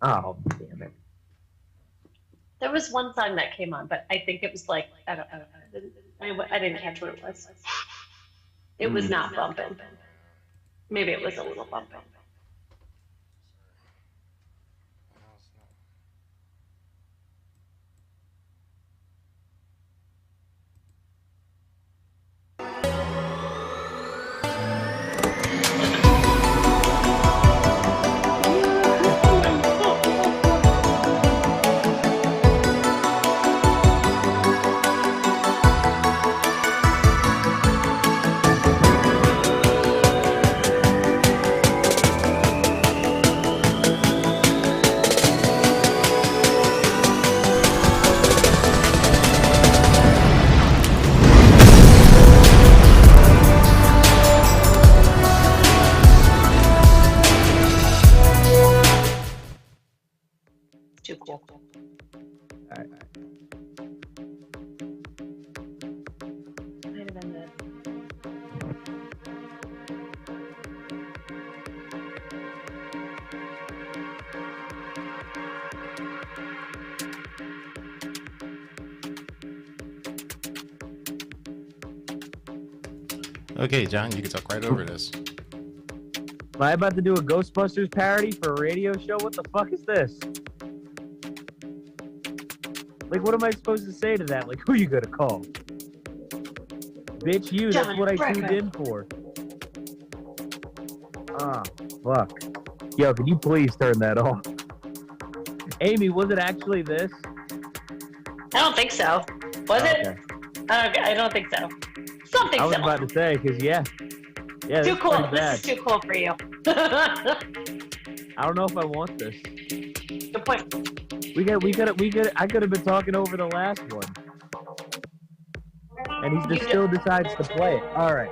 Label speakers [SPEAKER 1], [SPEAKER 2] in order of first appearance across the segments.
[SPEAKER 1] Oh, damn it.
[SPEAKER 2] There was one song that came on, but I think it was like I didn't catch what it was. It was
[SPEAKER 1] Mm.
[SPEAKER 2] not bumping. Maybe it was a little bumping. It's too cool.
[SPEAKER 1] All right.
[SPEAKER 2] Might have been the
[SPEAKER 3] Okay, John, you can talk right over this.
[SPEAKER 1] Am I about to do a Ghostbusters parody for a radio show? What the fuck is this? Like, what am I supposed to say to that? Like, who you gonna call? Bitch, you. That's
[SPEAKER 2] John
[SPEAKER 1] what I tuned
[SPEAKER 2] Brecco.
[SPEAKER 1] in for. Ah, fuck. Yo, can you please turn that off? Aimee, was it actually this?
[SPEAKER 2] I don't think so. Was it?
[SPEAKER 1] Okay.
[SPEAKER 2] I don't think so. Something
[SPEAKER 1] I was
[SPEAKER 2] similar.
[SPEAKER 1] about to say, because yeah, this
[SPEAKER 2] Too
[SPEAKER 1] is
[SPEAKER 2] cool.
[SPEAKER 1] pretty
[SPEAKER 2] This
[SPEAKER 1] bad.
[SPEAKER 2] is too cool for you.
[SPEAKER 1] I don't know if I want this.
[SPEAKER 2] Good point.
[SPEAKER 1] I could have been talking over the last one. And he just
[SPEAKER 2] You
[SPEAKER 1] still
[SPEAKER 2] did.
[SPEAKER 1] decides to play it. All right.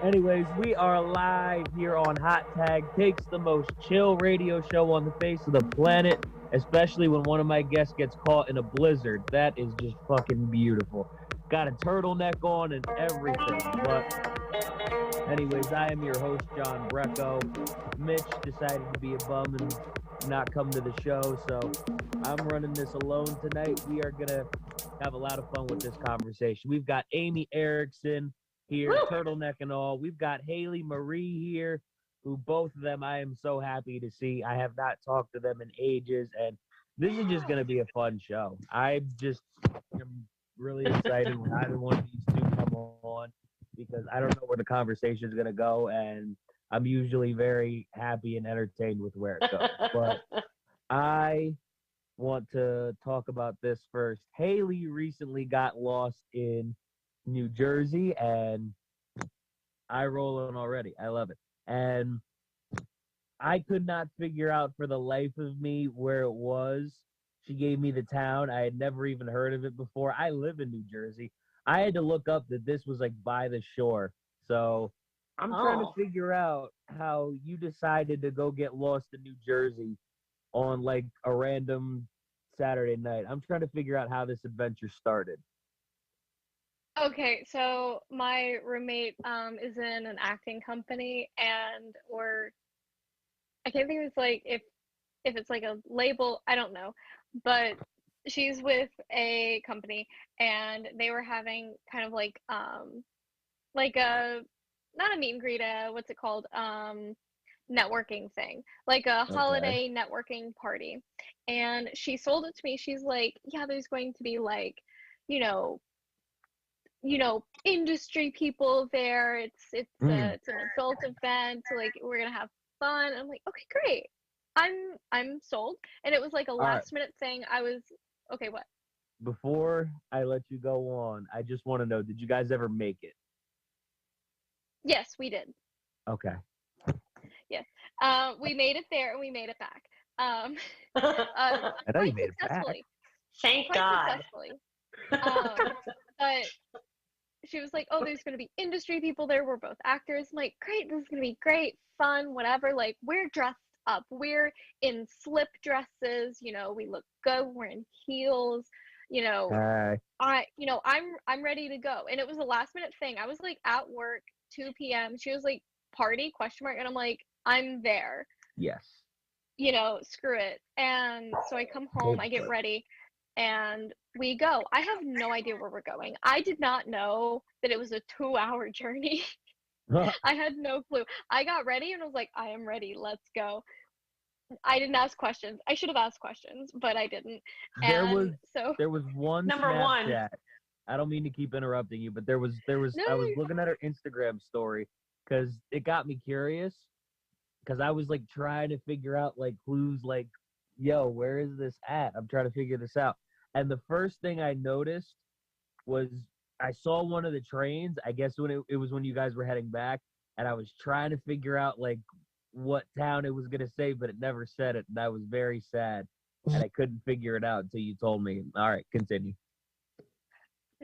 [SPEAKER 1] Anyways, we are live here on Hot Tag Takes, the most chill radio show on the face of the planet, especially when one of my guests gets caught in a blizzard. That is just fucking beautiful. Got a turtleneck on and everything. But anyways, I am your host, John Brecco. Mitch decided to be a bum and not come to the show, so I'm running this alone tonight. We are going to have a lot of fun with this conversation. We've got Aimee Erickson here,
[SPEAKER 2] Woo!
[SPEAKER 1] turtleneck and all. We've got Haley Marie here, who both of them I am so happy to see. I have not talked to them in ages, and this is just going to be a fun show. I just am really excited when either one of these two come on because I don't know where the conversation is going to go, and I'm usually very happy and entertained with where it goes. But I want to talk about this first. Haley recently got lost in New Jersey, and I roll on already. I love it. And I could not figure out for the life of me where it was. She gave me the town. I had never even heard of it before. I live in New Jersey. I had to look up that this was like by the shore. So I'm trying to
[SPEAKER 2] Oh.
[SPEAKER 1] figure out how you decided to go get lost in New Jersey on like a random Saturday night. I'm trying to figure out how this adventure started.
[SPEAKER 4] Okay, so my roommate is in an acting company and or I can't think of it's like if it's like a label, I don't know. But she's with a company and they were having kind of like a not a meet and greet, what's it called? Networking thing. Like a
[SPEAKER 1] Okay.
[SPEAKER 4] holiday networking party. And she sold it to me. She's like, "Yeah, there's going to be like, you know, industry people there.
[SPEAKER 1] Mm.
[SPEAKER 4] It's an adult event. Like we're gonna have fun." I'm like, okay, great. I'm sold. And it was like a
[SPEAKER 1] All right.
[SPEAKER 4] last minute thing. I was okay. What?
[SPEAKER 1] Before I let you go on, I just want to know, did you guys ever make it?
[SPEAKER 4] Yes, we did.
[SPEAKER 1] Okay.
[SPEAKER 4] Yes, we made it there and we made it back. Um,
[SPEAKER 1] I know you
[SPEAKER 4] quite
[SPEAKER 1] made it back.
[SPEAKER 4] successfully.
[SPEAKER 2] Thank
[SPEAKER 4] Quite
[SPEAKER 2] God.
[SPEAKER 4] successfully. But she was like, "Oh, there's going to be industry people there. We're both actors." I'm like, "Great, this is going to be great, fun, whatever." Like, we're dressed up. We're in slip dresses. We look good. We're in heels. You know,
[SPEAKER 1] Uh,
[SPEAKER 4] I'm ready to go. And it was a last minute thing. I was like at work, 2 p.m. She was like, "Party?" question mark, and I'm like, "I'm there."
[SPEAKER 1] yes.
[SPEAKER 4] screw it. And so I come home, I get ready, and we go. I have no idea where we're going. I did not know that it was a 2-hour journey. I had no clue. I got ready and was like, I am ready. Let's go. I didn't ask questions. I should have asked questions, but I didn't.
[SPEAKER 1] There was
[SPEAKER 4] And so
[SPEAKER 1] there was one
[SPEAKER 2] Number one.
[SPEAKER 1] Snapchat. I don't mean to keep interrupting you, but there was
[SPEAKER 4] No,
[SPEAKER 1] I was looking at her Instagram story because it got me curious because I was like trying to figure out like who's like, yo, where is this at? I'm trying to figure this out. And the first thing I noticed was I saw one of the trains, I guess when it was when you guys were heading back, and I was trying to figure out like what town it was gonna say, but it never said it, and I was very sad. And I couldn't figure it out until you told me. All right, continue.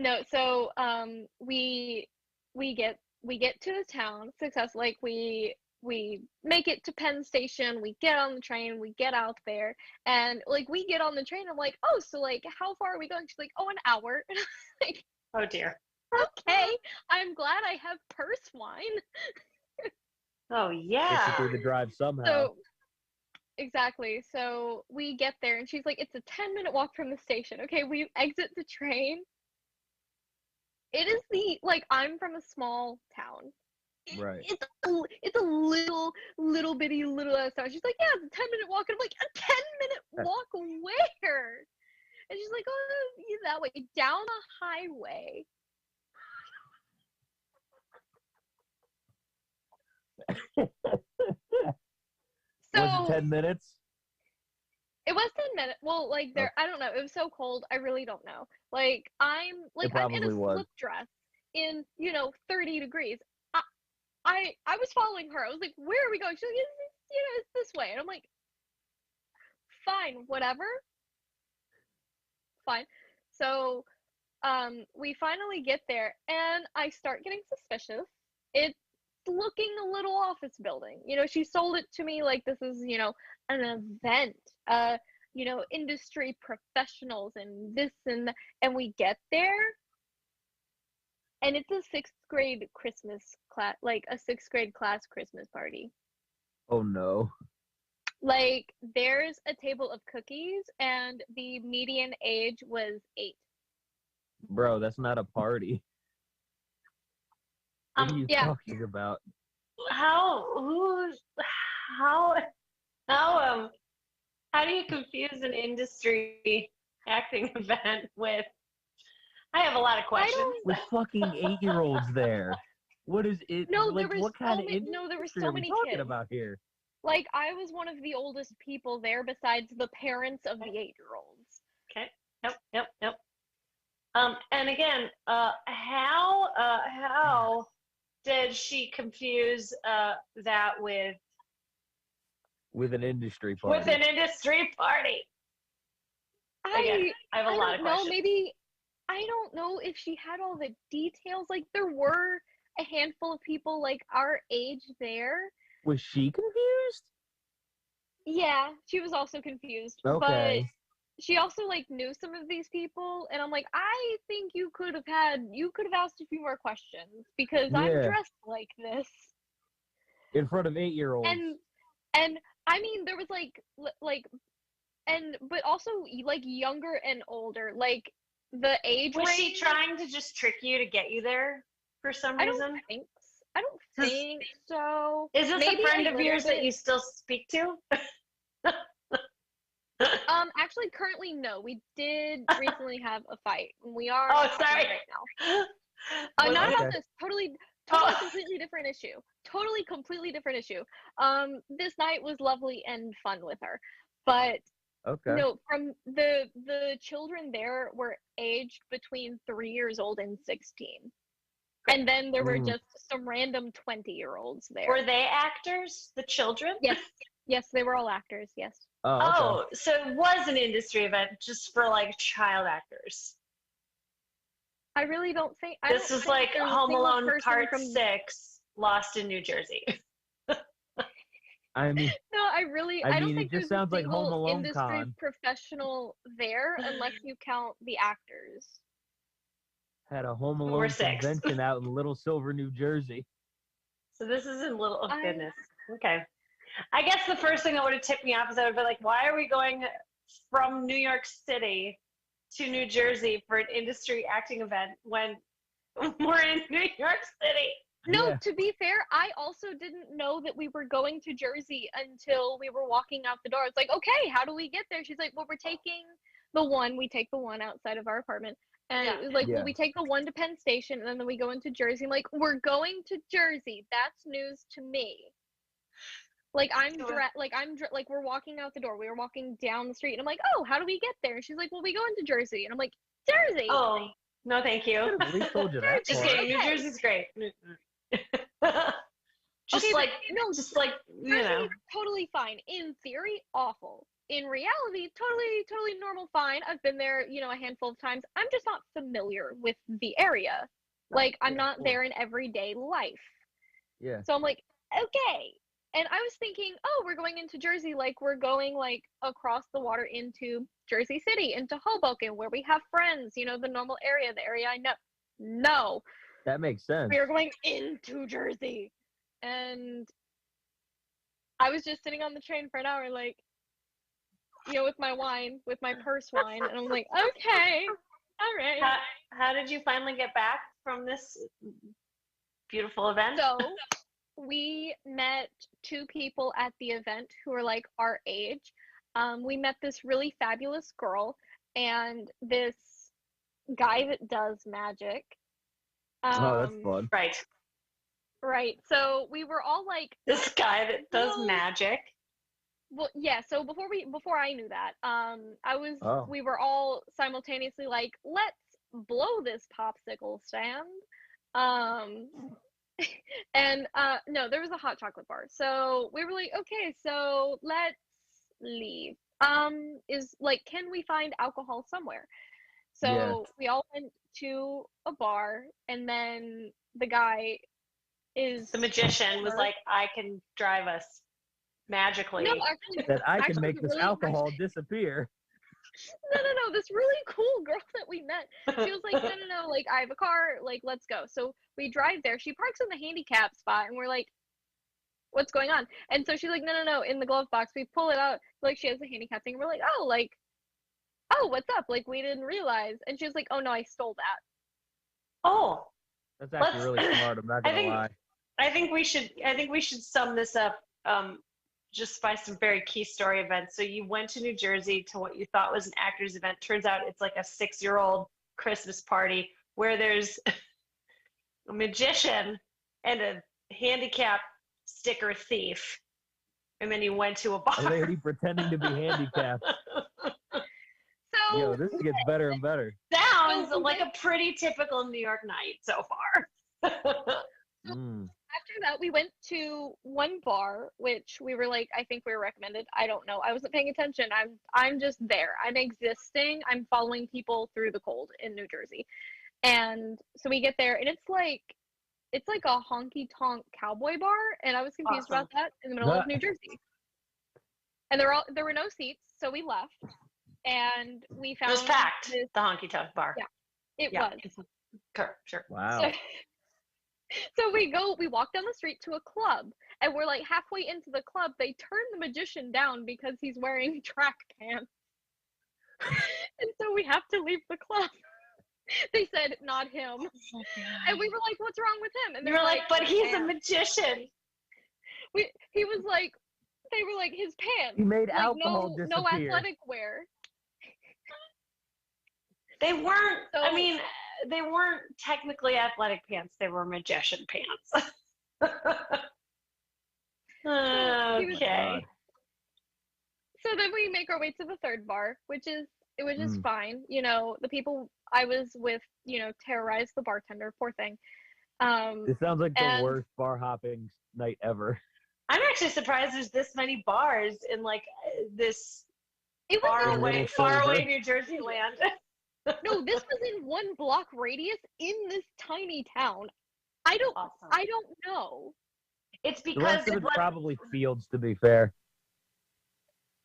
[SPEAKER 4] no. So we get to the town success. Like we make it to Penn Station. We get on the train. We get out there, and like we get on the train. I'm like, oh, so like how far are we going? She's like, oh, an hour. And I'm like,
[SPEAKER 2] Oh dear.
[SPEAKER 4] okay, I'm glad I have purse wine.
[SPEAKER 2] Oh yeah.
[SPEAKER 1] Basically, the drive somehow.
[SPEAKER 4] So exactly. So we get there, and she's like, it's a 10-minute walk from the station. Okay, we exit the train. It is I'm from a small town.
[SPEAKER 1] Right.
[SPEAKER 4] It's a little bitty ass town. She's like, yeah, it's a 10-minute walk. And I'm like, a 10-minute walk where? And she's like, oh, that way, down a highway. So
[SPEAKER 1] was it 10 minutes?
[SPEAKER 4] It was 10 minutes. Well, like there, I don't know. It was so cold. I really don't know. Like I'm in a slip dress in 30 degrees. I was following her. I was like, where are we going? She's like, it's this way. And I'm like, fine, whatever. Fine. So we finally get there, and I start getting suspicious. It's looking a little office building. She sold it to me like this is, an event. Industry professionals and this and that. And we get there, and it's a 6th grade Christmas class, like a 6th grade class Christmas party.
[SPEAKER 1] Oh no.
[SPEAKER 4] Like there's a table of cookies, and the median age was 8.
[SPEAKER 1] Bro, that's not a party. What are you
[SPEAKER 4] yeah.
[SPEAKER 1] talking about?
[SPEAKER 2] How do you confuse an industry acting event with? I have a lot of questions.
[SPEAKER 1] With fucking 8-year-olds there. What is it?
[SPEAKER 4] No,
[SPEAKER 1] like,
[SPEAKER 4] there was
[SPEAKER 1] what kind of industry
[SPEAKER 4] there were
[SPEAKER 1] are
[SPEAKER 4] so
[SPEAKER 1] we
[SPEAKER 4] many
[SPEAKER 1] talking
[SPEAKER 4] kids
[SPEAKER 1] about here?
[SPEAKER 4] Like I was one of the oldest people there, besides the parents of the 8-year-olds.
[SPEAKER 2] Okay. Yep. And again, how did she confuse that with
[SPEAKER 1] an industry party?
[SPEAKER 2] With an industry party. Again, I have a lot of questions.
[SPEAKER 4] Maybe I don't know if she had all the details. Like there were a handful of people like our age there.
[SPEAKER 1] Was she confused?
[SPEAKER 4] Yeah, she was also confused.
[SPEAKER 1] Okay.
[SPEAKER 4] But she also like knew some of these people, and I'm like, I think you could have asked a few more questions, because I'm dressed like this
[SPEAKER 1] in front of 8-year-olds.
[SPEAKER 4] And I mean, there was but also like younger and older, like the age
[SPEAKER 2] was
[SPEAKER 4] range.
[SPEAKER 2] she trying to just trick you to get you there for some reason?
[SPEAKER 4] I don't think so.
[SPEAKER 2] Is this a friend of yours that you still speak to?
[SPEAKER 4] Actually, currently, no. We did recently have a fight. We are
[SPEAKER 2] sorry.
[SPEAKER 4] right now. Not about this. Totally completely different issue. Totally completely different issue. This night was lovely and fun with her, but no, from the children there were aged between 3 years old and 16. And then there were just some random 20-year-olds there.
[SPEAKER 2] Were they actors, the children?
[SPEAKER 4] Yes, they were all actors, yes.
[SPEAKER 2] Oh, so it was an industry event just for like child actors.
[SPEAKER 4] I really don't think...
[SPEAKER 2] This is like Home Alone Part 6, Lost in New Jersey.
[SPEAKER 1] I mean...
[SPEAKER 4] No, I don't think
[SPEAKER 1] it just sounds like Home Alone
[SPEAKER 4] industry professional there, unless you count the actors.
[SPEAKER 1] Had a Home Alone convention out in Little Silver, New Jersey.
[SPEAKER 2] So this is in Little... Oh, goodness. Okay. I guess the first thing that would have tipped me off is I would be like, why are we going from New York City to New Jersey for an industry acting event when we're in New York City?
[SPEAKER 4] No,
[SPEAKER 1] Yeah.
[SPEAKER 4] to be fair, I also didn't know that we were going to Jersey until we were walking out the door. It's like, okay, how do we get there? She's like, well, we take the one outside of our apartment. And
[SPEAKER 2] Yeah.
[SPEAKER 4] it was like,
[SPEAKER 1] Yeah.
[SPEAKER 4] well, we take the one to Penn Station, and then we go into Jersey. I'm like, we're going to Jersey. That's news to me. Like we're walking out the door. We were walking down the street, and I'm like, oh, how do we get there? And she's like, well, we go into Jersey, and I'm like, Jersey.
[SPEAKER 2] Oh, no, thank you.
[SPEAKER 1] I at least told you that.
[SPEAKER 2] Just
[SPEAKER 1] part.
[SPEAKER 2] kidding. New
[SPEAKER 4] Okay.
[SPEAKER 2] Jersey's great. Just
[SPEAKER 4] Okay,
[SPEAKER 2] like,
[SPEAKER 4] but no,
[SPEAKER 2] just like, you
[SPEAKER 4] Jersey
[SPEAKER 2] know.
[SPEAKER 4] is totally fine. In theory, awful. In reality, totally normal, fine. I've been there, a handful of times. I'm just not familiar with the area. Like, I'm not there in everyday life.
[SPEAKER 1] Yeah.
[SPEAKER 4] So I'm like, okay. And I was thinking, oh, we're going into Jersey, like we're going like across the water into Jersey City, into Hoboken, where we have friends, the normal area, the area I know. No,
[SPEAKER 1] That makes sense.
[SPEAKER 4] we are going into Jersey. And I was just sitting on the train for an hour, like, with my wine, with my purse wine. And I'm like, okay, all right.
[SPEAKER 2] How did you finally get back from this beautiful event?
[SPEAKER 4] So we met two people at the event who were like our age. We met this really fabulous girl and this guy that does magic.
[SPEAKER 1] Oh, that's fun.
[SPEAKER 2] Right.
[SPEAKER 4] Right. So we were all like,
[SPEAKER 2] This guy that does
[SPEAKER 4] No.
[SPEAKER 2] magic.
[SPEAKER 4] well, yeah. So before I knew that,
[SPEAKER 1] Oh.
[SPEAKER 4] we were all simultaneously like, let's blow this popsicle stand. And no, there was a hot chocolate bar. So we were like, okay, so let's leave. Is like, can we find alcohol somewhere? So
[SPEAKER 1] Yeah.
[SPEAKER 4] we all went to a bar, and then the guy is
[SPEAKER 2] The magician was like, I can drive us magically.
[SPEAKER 4] no, actually,
[SPEAKER 1] That I can
[SPEAKER 4] actually
[SPEAKER 1] make this
[SPEAKER 4] really-
[SPEAKER 1] alcohol disappear.
[SPEAKER 4] no, this really cool girl that we met. She was like, no, like I have a car, like let's go. So we drive there. She parks in the handicap spot, and we're like, what's going on? And so she's like, no, in the glove box. We pull it out, like she has a handicap thing. And we're like, oh, what's up? Like we didn't realize. And she was like, oh no, I stole that.
[SPEAKER 2] Oh,
[SPEAKER 1] That's actually
[SPEAKER 2] Let's-
[SPEAKER 1] really smart. I'm not gonna lie.
[SPEAKER 2] I think we should sum this up just by some very key story events. So you went to New Jersey to what you thought was an actors event. Turns out it's like a 6-year-old Christmas party where there's a magician and a handicap sticker thief. And then you went to a bar.
[SPEAKER 1] A lady pretending to be handicapped.
[SPEAKER 4] So
[SPEAKER 1] Yo, this gets better and better.
[SPEAKER 2] Sounds like a pretty typical New York night so far.
[SPEAKER 1] Mm.
[SPEAKER 4] after that, we went to one bar, which we were like, I think we were recommended. I don't know. I wasn't paying attention. I'm just there. I'm existing. I'm following people through the cold in New Jersey. And so we get there, and it's like a honky tonk cowboy bar, and I was confused
[SPEAKER 2] Awesome.
[SPEAKER 4] about that in the middle of New Jersey. And there were no seats, so we left, and we
[SPEAKER 2] It
[SPEAKER 4] found
[SPEAKER 2] was packed,
[SPEAKER 4] this-
[SPEAKER 2] the honky tonk bar.
[SPEAKER 4] Yeah. It
[SPEAKER 2] Yeah.
[SPEAKER 4] was.
[SPEAKER 2] Sure.
[SPEAKER 1] Wow.
[SPEAKER 4] So we walk down the street to a club, and we're like halfway into the club. They turn the magician down because he's wearing track pants. And so we have to leave the club. They said, not him. And we were like, what's wrong with him? And
[SPEAKER 2] You
[SPEAKER 4] they
[SPEAKER 2] were like, but he's a
[SPEAKER 4] "Pants."
[SPEAKER 2] magician.
[SPEAKER 4] He was like, they were like, his pants.
[SPEAKER 1] He made
[SPEAKER 4] Like,
[SPEAKER 1] alcohol
[SPEAKER 4] no
[SPEAKER 1] disappear.
[SPEAKER 4] athletic wear.
[SPEAKER 2] They weren't,
[SPEAKER 4] So-
[SPEAKER 2] I mean, they weren't technically athletic pants. They were magician pants. Okay.
[SPEAKER 4] So then we make our way to the third bar, which is
[SPEAKER 1] Mm.
[SPEAKER 4] fine. You know, the people I was with, terrorized the bartender. Poor thing.
[SPEAKER 1] This sounds like the
[SPEAKER 4] And-
[SPEAKER 1] worst bar hopping night ever.
[SPEAKER 2] I'm actually surprised there's this many bars in like this
[SPEAKER 4] It was
[SPEAKER 1] Little
[SPEAKER 2] far
[SPEAKER 1] silver.
[SPEAKER 2] away New Jersey land.
[SPEAKER 4] no, this was in 1 block radius in this tiny town. I don't
[SPEAKER 2] Awesome.
[SPEAKER 4] know.
[SPEAKER 2] It's
[SPEAKER 1] The
[SPEAKER 2] because
[SPEAKER 1] rest of
[SPEAKER 2] it
[SPEAKER 1] it's
[SPEAKER 2] was
[SPEAKER 1] probably fields, to be fair.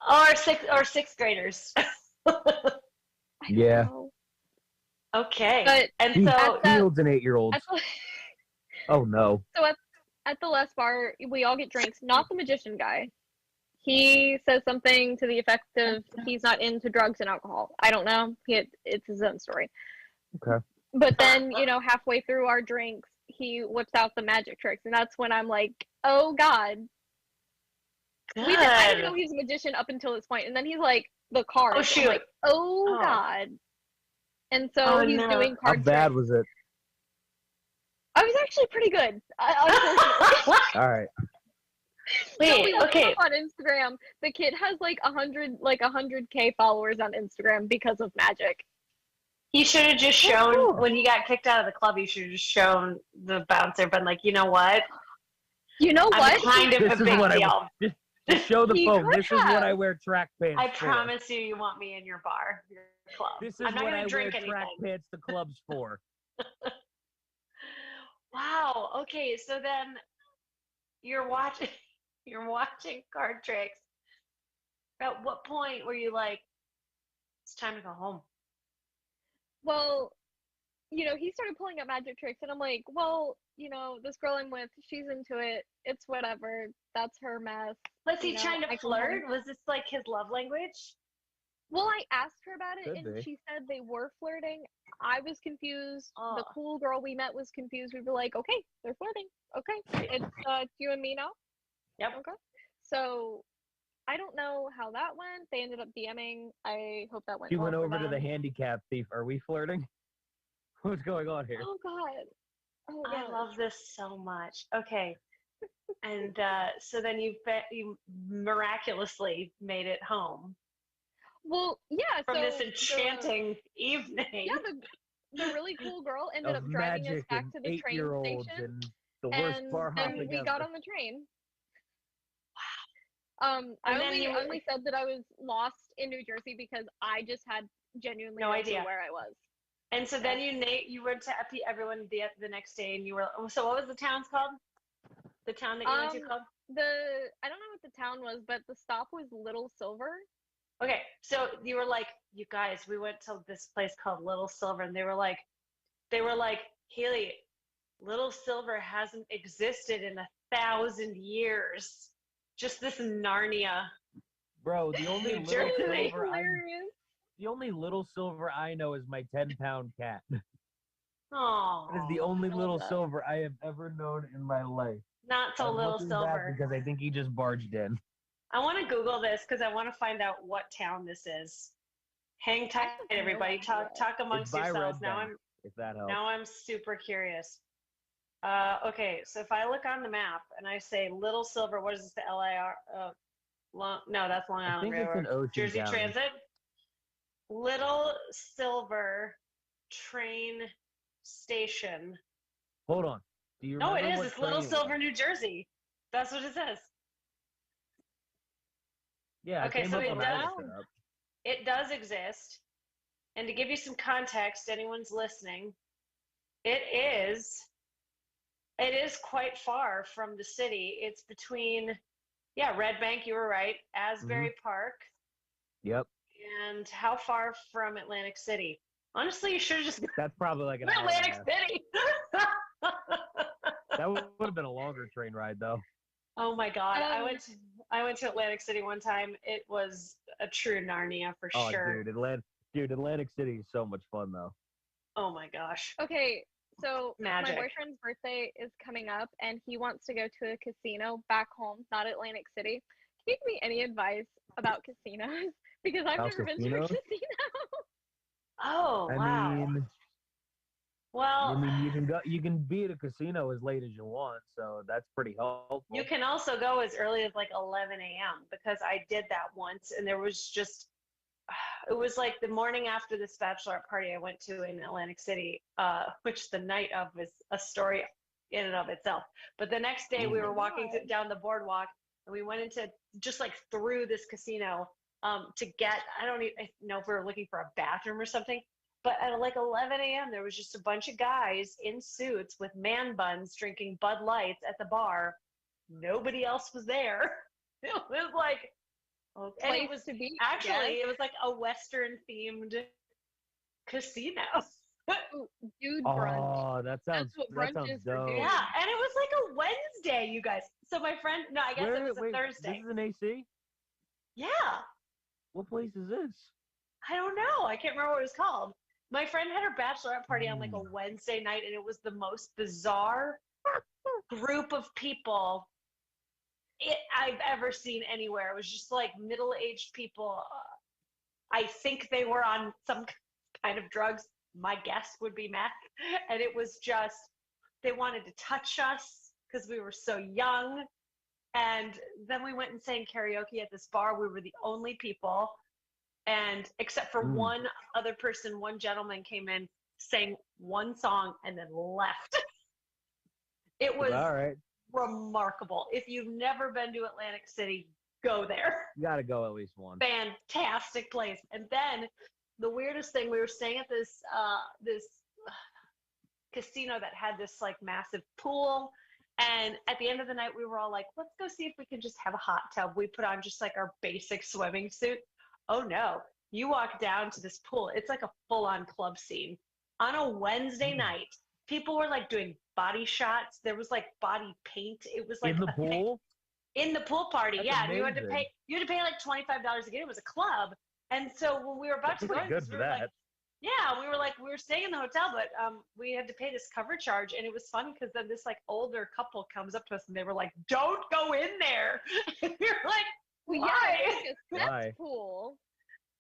[SPEAKER 2] or sixth graders.
[SPEAKER 4] I don't
[SPEAKER 1] Yeah.
[SPEAKER 4] know.
[SPEAKER 2] Okay.
[SPEAKER 4] But
[SPEAKER 2] And
[SPEAKER 1] He-
[SPEAKER 2] so
[SPEAKER 4] At that-
[SPEAKER 1] Fields and 8-year-olds.
[SPEAKER 4] at the,
[SPEAKER 1] Oh no.
[SPEAKER 4] at the last bar, we all get drinks. Not the magician guy. He says something to the effect of he's not into drugs and alcohol. I don't know. It's his own story.
[SPEAKER 1] Okay.
[SPEAKER 4] But then, halfway through our drinks, he whips out the magic tricks, and that's when I'm like, oh God. I didn't know he was a magician up until this point, and then he's like, the cards.
[SPEAKER 2] Oh, shoot.
[SPEAKER 4] I'm like, oh God. And so he's doing
[SPEAKER 1] How
[SPEAKER 4] card
[SPEAKER 1] bad
[SPEAKER 4] tricks.
[SPEAKER 1] was it?
[SPEAKER 4] I was actually pretty good, unfortunately.
[SPEAKER 1] All right.
[SPEAKER 2] Wait,
[SPEAKER 4] we looked
[SPEAKER 2] okay.
[SPEAKER 4] him up on Instagram. The kid has like 100K followers on Instagram because of magic.
[SPEAKER 2] He should have just shown, when he got kicked out of the club, he should have just shown the bouncer, been like, you know what?
[SPEAKER 4] You know what?
[SPEAKER 2] I'm kind of a big deal.
[SPEAKER 1] Just show the
[SPEAKER 4] He
[SPEAKER 1] phone.
[SPEAKER 4] could
[SPEAKER 1] This is what
[SPEAKER 4] have.
[SPEAKER 1] I wear track pants
[SPEAKER 2] I
[SPEAKER 1] for.
[SPEAKER 2] promise you want me in your bar, your club.
[SPEAKER 1] This is
[SPEAKER 2] I'm not
[SPEAKER 1] what
[SPEAKER 2] going
[SPEAKER 1] I
[SPEAKER 2] to drink
[SPEAKER 1] wear track
[SPEAKER 2] anything.
[SPEAKER 1] pants to clubs for.
[SPEAKER 2] Wow. Okay, so then you're watching card tricks. At what point were you like, it's time to go home?
[SPEAKER 4] Well, he started pulling up magic tricks, and I'm like, well, this girl I'm with, she's into it. It's whatever. That's her mess.
[SPEAKER 2] Was he trying to
[SPEAKER 4] I can
[SPEAKER 2] flirt?
[SPEAKER 4] have-
[SPEAKER 2] Was this like his love language?
[SPEAKER 4] Well, I asked her about it,
[SPEAKER 1] Could
[SPEAKER 4] and
[SPEAKER 1] be.
[SPEAKER 4] she said they were flirting. I was confused.
[SPEAKER 2] Oh.
[SPEAKER 4] The cool girl we met was confused. We were like, okay, they're flirting. Okay, it's you and me now.
[SPEAKER 2] Yep.
[SPEAKER 4] Okay. So I don't know how that went. They ended up DMing. I hope that went.
[SPEAKER 1] She
[SPEAKER 4] well
[SPEAKER 1] went
[SPEAKER 4] for
[SPEAKER 1] over to the
[SPEAKER 4] them.
[SPEAKER 1] handicap thief. Are we flirting? What's going on here?
[SPEAKER 4] Oh God. Oh
[SPEAKER 2] I
[SPEAKER 4] God.
[SPEAKER 2] love this so much. Okay. And so then you miraculously made it home
[SPEAKER 4] Well, yeah.
[SPEAKER 2] from
[SPEAKER 4] so
[SPEAKER 2] this enchanting evening.
[SPEAKER 4] Yeah, the really cool girl ended
[SPEAKER 1] Of
[SPEAKER 4] up driving us
[SPEAKER 1] magic
[SPEAKER 4] back
[SPEAKER 1] and
[SPEAKER 4] to the train
[SPEAKER 1] 8-year-olds
[SPEAKER 4] station,
[SPEAKER 1] and the worst bar
[SPEAKER 4] and
[SPEAKER 1] hopping
[SPEAKER 4] we
[SPEAKER 1] ever.
[SPEAKER 4] got on the train. I
[SPEAKER 2] And then
[SPEAKER 4] only said that I was lost in New Jersey because I just had genuinely
[SPEAKER 2] No
[SPEAKER 4] no
[SPEAKER 2] idea.
[SPEAKER 4] clue where I was.
[SPEAKER 2] And so then you went to Epi everyone the next day, and you were, so what was the town's called? The town that you went to called?
[SPEAKER 4] I don't know what the town was, but the stop was Little Silver.
[SPEAKER 2] Okay, so you were like, you guys, we went to this place called Little Silver, and they were like, Haley, Little Silver hasn't existed in 1,000 years. Just this Narnia.
[SPEAKER 1] Bro, the only
[SPEAKER 2] New
[SPEAKER 1] little
[SPEAKER 2] Jersey.
[SPEAKER 1] silver
[SPEAKER 4] Hilarious.
[SPEAKER 1] the only little silver I know is my 10-pound cat.
[SPEAKER 2] Oh,
[SPEAKER 1] That is the only
[SPEAKER 4] love
[SPEAKER 1] little
[SPEAKER 4] that.
[SPEAKER 1] silver I have ever known in my life.
[SPEAKER 2] not so
[SPEAKER 1] I'm
[SPEAKER 2] Little
[SPEAKER 1] looking back
[SPEAKER 2] Silver.
[SPEAKER 1] because I think he just barged in.
[SPEAKER 2] I want to Google this because I want to find out what town this is. Hang tight,
[SPEAKER 4] have no
[SPEAKER 2] everybody.
[SPEAKER 4] idea.
[SPEAKER 2] Talk amongst
[SPEAKER 1] by
[SPEAKER 2] yourselves.
[SPEAKER 1] Red
[SPEAKER 2] Now
[SPEAKER 1] Bank, if that helps.
[SPEAKER 2] I'm super curious. Okay, so if I look on the map and I say Little Silver, what is this? The LIR? No, that's Long
[SPEAKER 1] I
[SPEAKER 2] Island
[SPEAKER 1] think it's
[SPEAKER 2] Railroad.
[SPEAKER 1] in Ocean
[SPEAKER 2] Jersey
[SPEAKER 1] County.
[SPEAKER 2] Transit. Little Silver train station.
[SPEAKER 1] Hold on. Do you
[SPEAKER 2] No,
[SPEAKER 1] remember
[SPEAKER 2] it is.
[SPEAKER 1] what
[SPEAKER 2] It's Little
[SPEAKER 1] train-
[SPEAKER 2] Silver, New Jersey. That's what it says.
[SPEAKER 1] Yeah,
[SPEAKER 2] Okay,
[SPEAKER 1] I came
[SPEAKER 2] so
[SPEAKER 1] up
[SPEAKER 2] it
[SPEAKER 1] on
[SPEAKER 2] does-
[SPEAKER 1] that up.
[SPEAKER 2] It does exist. And to give you some context, anyone's listening, it is quite far from the city. It's between, Red Bank, you were right, Asbury Park,
[SPEAKER 1] Yep.
[SPEAKER 2] and how far from Atlantic City? Honestly, you should have just
[SPEAKER 1] That's probably like an hour and a
[SPEAKER 2] Atlantic
[SPEAKER 1] half.
[SPEAKER 2] City.
[SPEAKER 1] That would have been a longer train ride though.
[SPEAKER 2] Oh my God. I went to Atlantic City one time. It was a true Narnia for
[SPEAKER 1] Oh,
[SPEAKER 2] sure.
[SPEAKER 1] dude, Atlantic City is so much fun though.
[SPEAKER 2] Oh my gosh.
[SPEAKER 4] Okay, so
[SPEAKER 2] Magic.
[SPEAKER 4] my boyfriend's birthday is coming up, and he wants to go to a casino back home, not Atlantic City. Can you give me any advice about casinos? Because I've
[SPEAKER 1] About
[SPEAKER 4] never been to a
[SPEAKER 1] casinos?
[SPEAKER 4] casino.
[SPEAKER 2] Oh,
[SPEAKER 1] I
[SPEAKER 2] wow.
[SPEAKER 1] mean,
[SPEAKER 2] Well,
[SPEAKER 1] you can be at a casino as late as you want, so that's pretty helpful.
[SPEAKER 2] you can also go as early as like 11 a.m. because I did that once, and there was just, it was like the morning after this bachelorette party I went to in Atlantic City, which the night of is a story in and of itself. But the next day we were walking down the boardwalk, and we went into just like through this casino to get, I don't even know if we were looking for a bathroom or something. But at like 11 a.m., there was just a bunch of guys in suits with man buns drinking Bud Lights at the bar. Nobody else was there. It was like, and it was
[SPEAKER 4] to be,
[SPEAKER 2] actually, it was like a Western themed casino.
[SPEAKER 4] Dude brunch.
[SPEAKER 1] Oh, that sounds
[SPEAKER 4] what
[SPEAKER 1] that
[SPEAKER 4] brunch
[SPEAKER 1] sounds
[SPEAKER 4] is for
[SPEAKER 1] dope.
[SPEAKER 4] dudes.
[SPEAKER 2] Yeah, and it was like a Wednesday, you guys. So my friend, no, I guess it was a
[SPEAKER 1] Wait,
[SPEAKER 2] Thursday.
[SPEAKER 1] this is an AC?
[SPEAKER 2] Yeah,
[SPEAKER 1] What place is this?
[SPEAKER 2] I don't know. I can't remember what it was called. My friend had her bachelorette party on like a
[SPEAKER 1] Hmm.
[SPEAKER 2] Wednesday night, and it was the most bizarre group of people I've ever seen anywhere. It was just like middle-aged people. I think they were on some kind of drugs. My guess would be meth. And it was just, they wanted to touch us because we were so young. And then we went and sang karaoke at this bar. We were the only people. And except for
[SPEAKER 1] Mm.
[SPEAKER 2] one other person, one gentleman came in, sang one song, and then left. It was
[SPEAKER 1] All right.
[SPEAKER 2] remarkable. If you've never been to Atlantic City, go there.
[SPEAKER 1] You gotta go at least once.
[SPEAKER 2] Fantastic place. And then the weirdest thing, we were staying at this casino that had this like massive pool. And at the end of the night, we were all like, let's go see if we can just have a hot tub. We put on just like our basic swimming suit. Oh no, you walk down to this pool. It's like a full on club scene. On a Wednesday night, people were like doing body shots. There was like body paint. It was like
[SPEAKER 1] In the
[SPEAKER 2] a thing.
[SPEAKER 1] pool?
[SPEAKER 2] In the pool party,
[SPEAKER 1] That's
[SPEAKER 2] yeah. And you had to
[SPEAKER 1] amazing.
[SPEAKER 2] pay like $25 to get in. It was a club. And so when we were about to go
[SPEAKER 1] Pretty
[SPEAKER 2] in,
[SPEAKER 1] good
[SPEAKER 2] 'cause
[SPEAKER 1] for
[SPEAKER 2] we were like,
[SPEAKER 1] that.
[SPEAKER 2] yeah, we were staying in the hotel, but we had to pay this cover charge, and it was fun because then this like older couple comes up to us and they were like, "Don't go in there." And we were like,
[SPEAKER 4] Well,
[SPEAKER 2] "Why?"
[SPEAKER 4] yeah, it's like a
[SPEAKER 1] Why?
[SPEAKER 4] sex pool.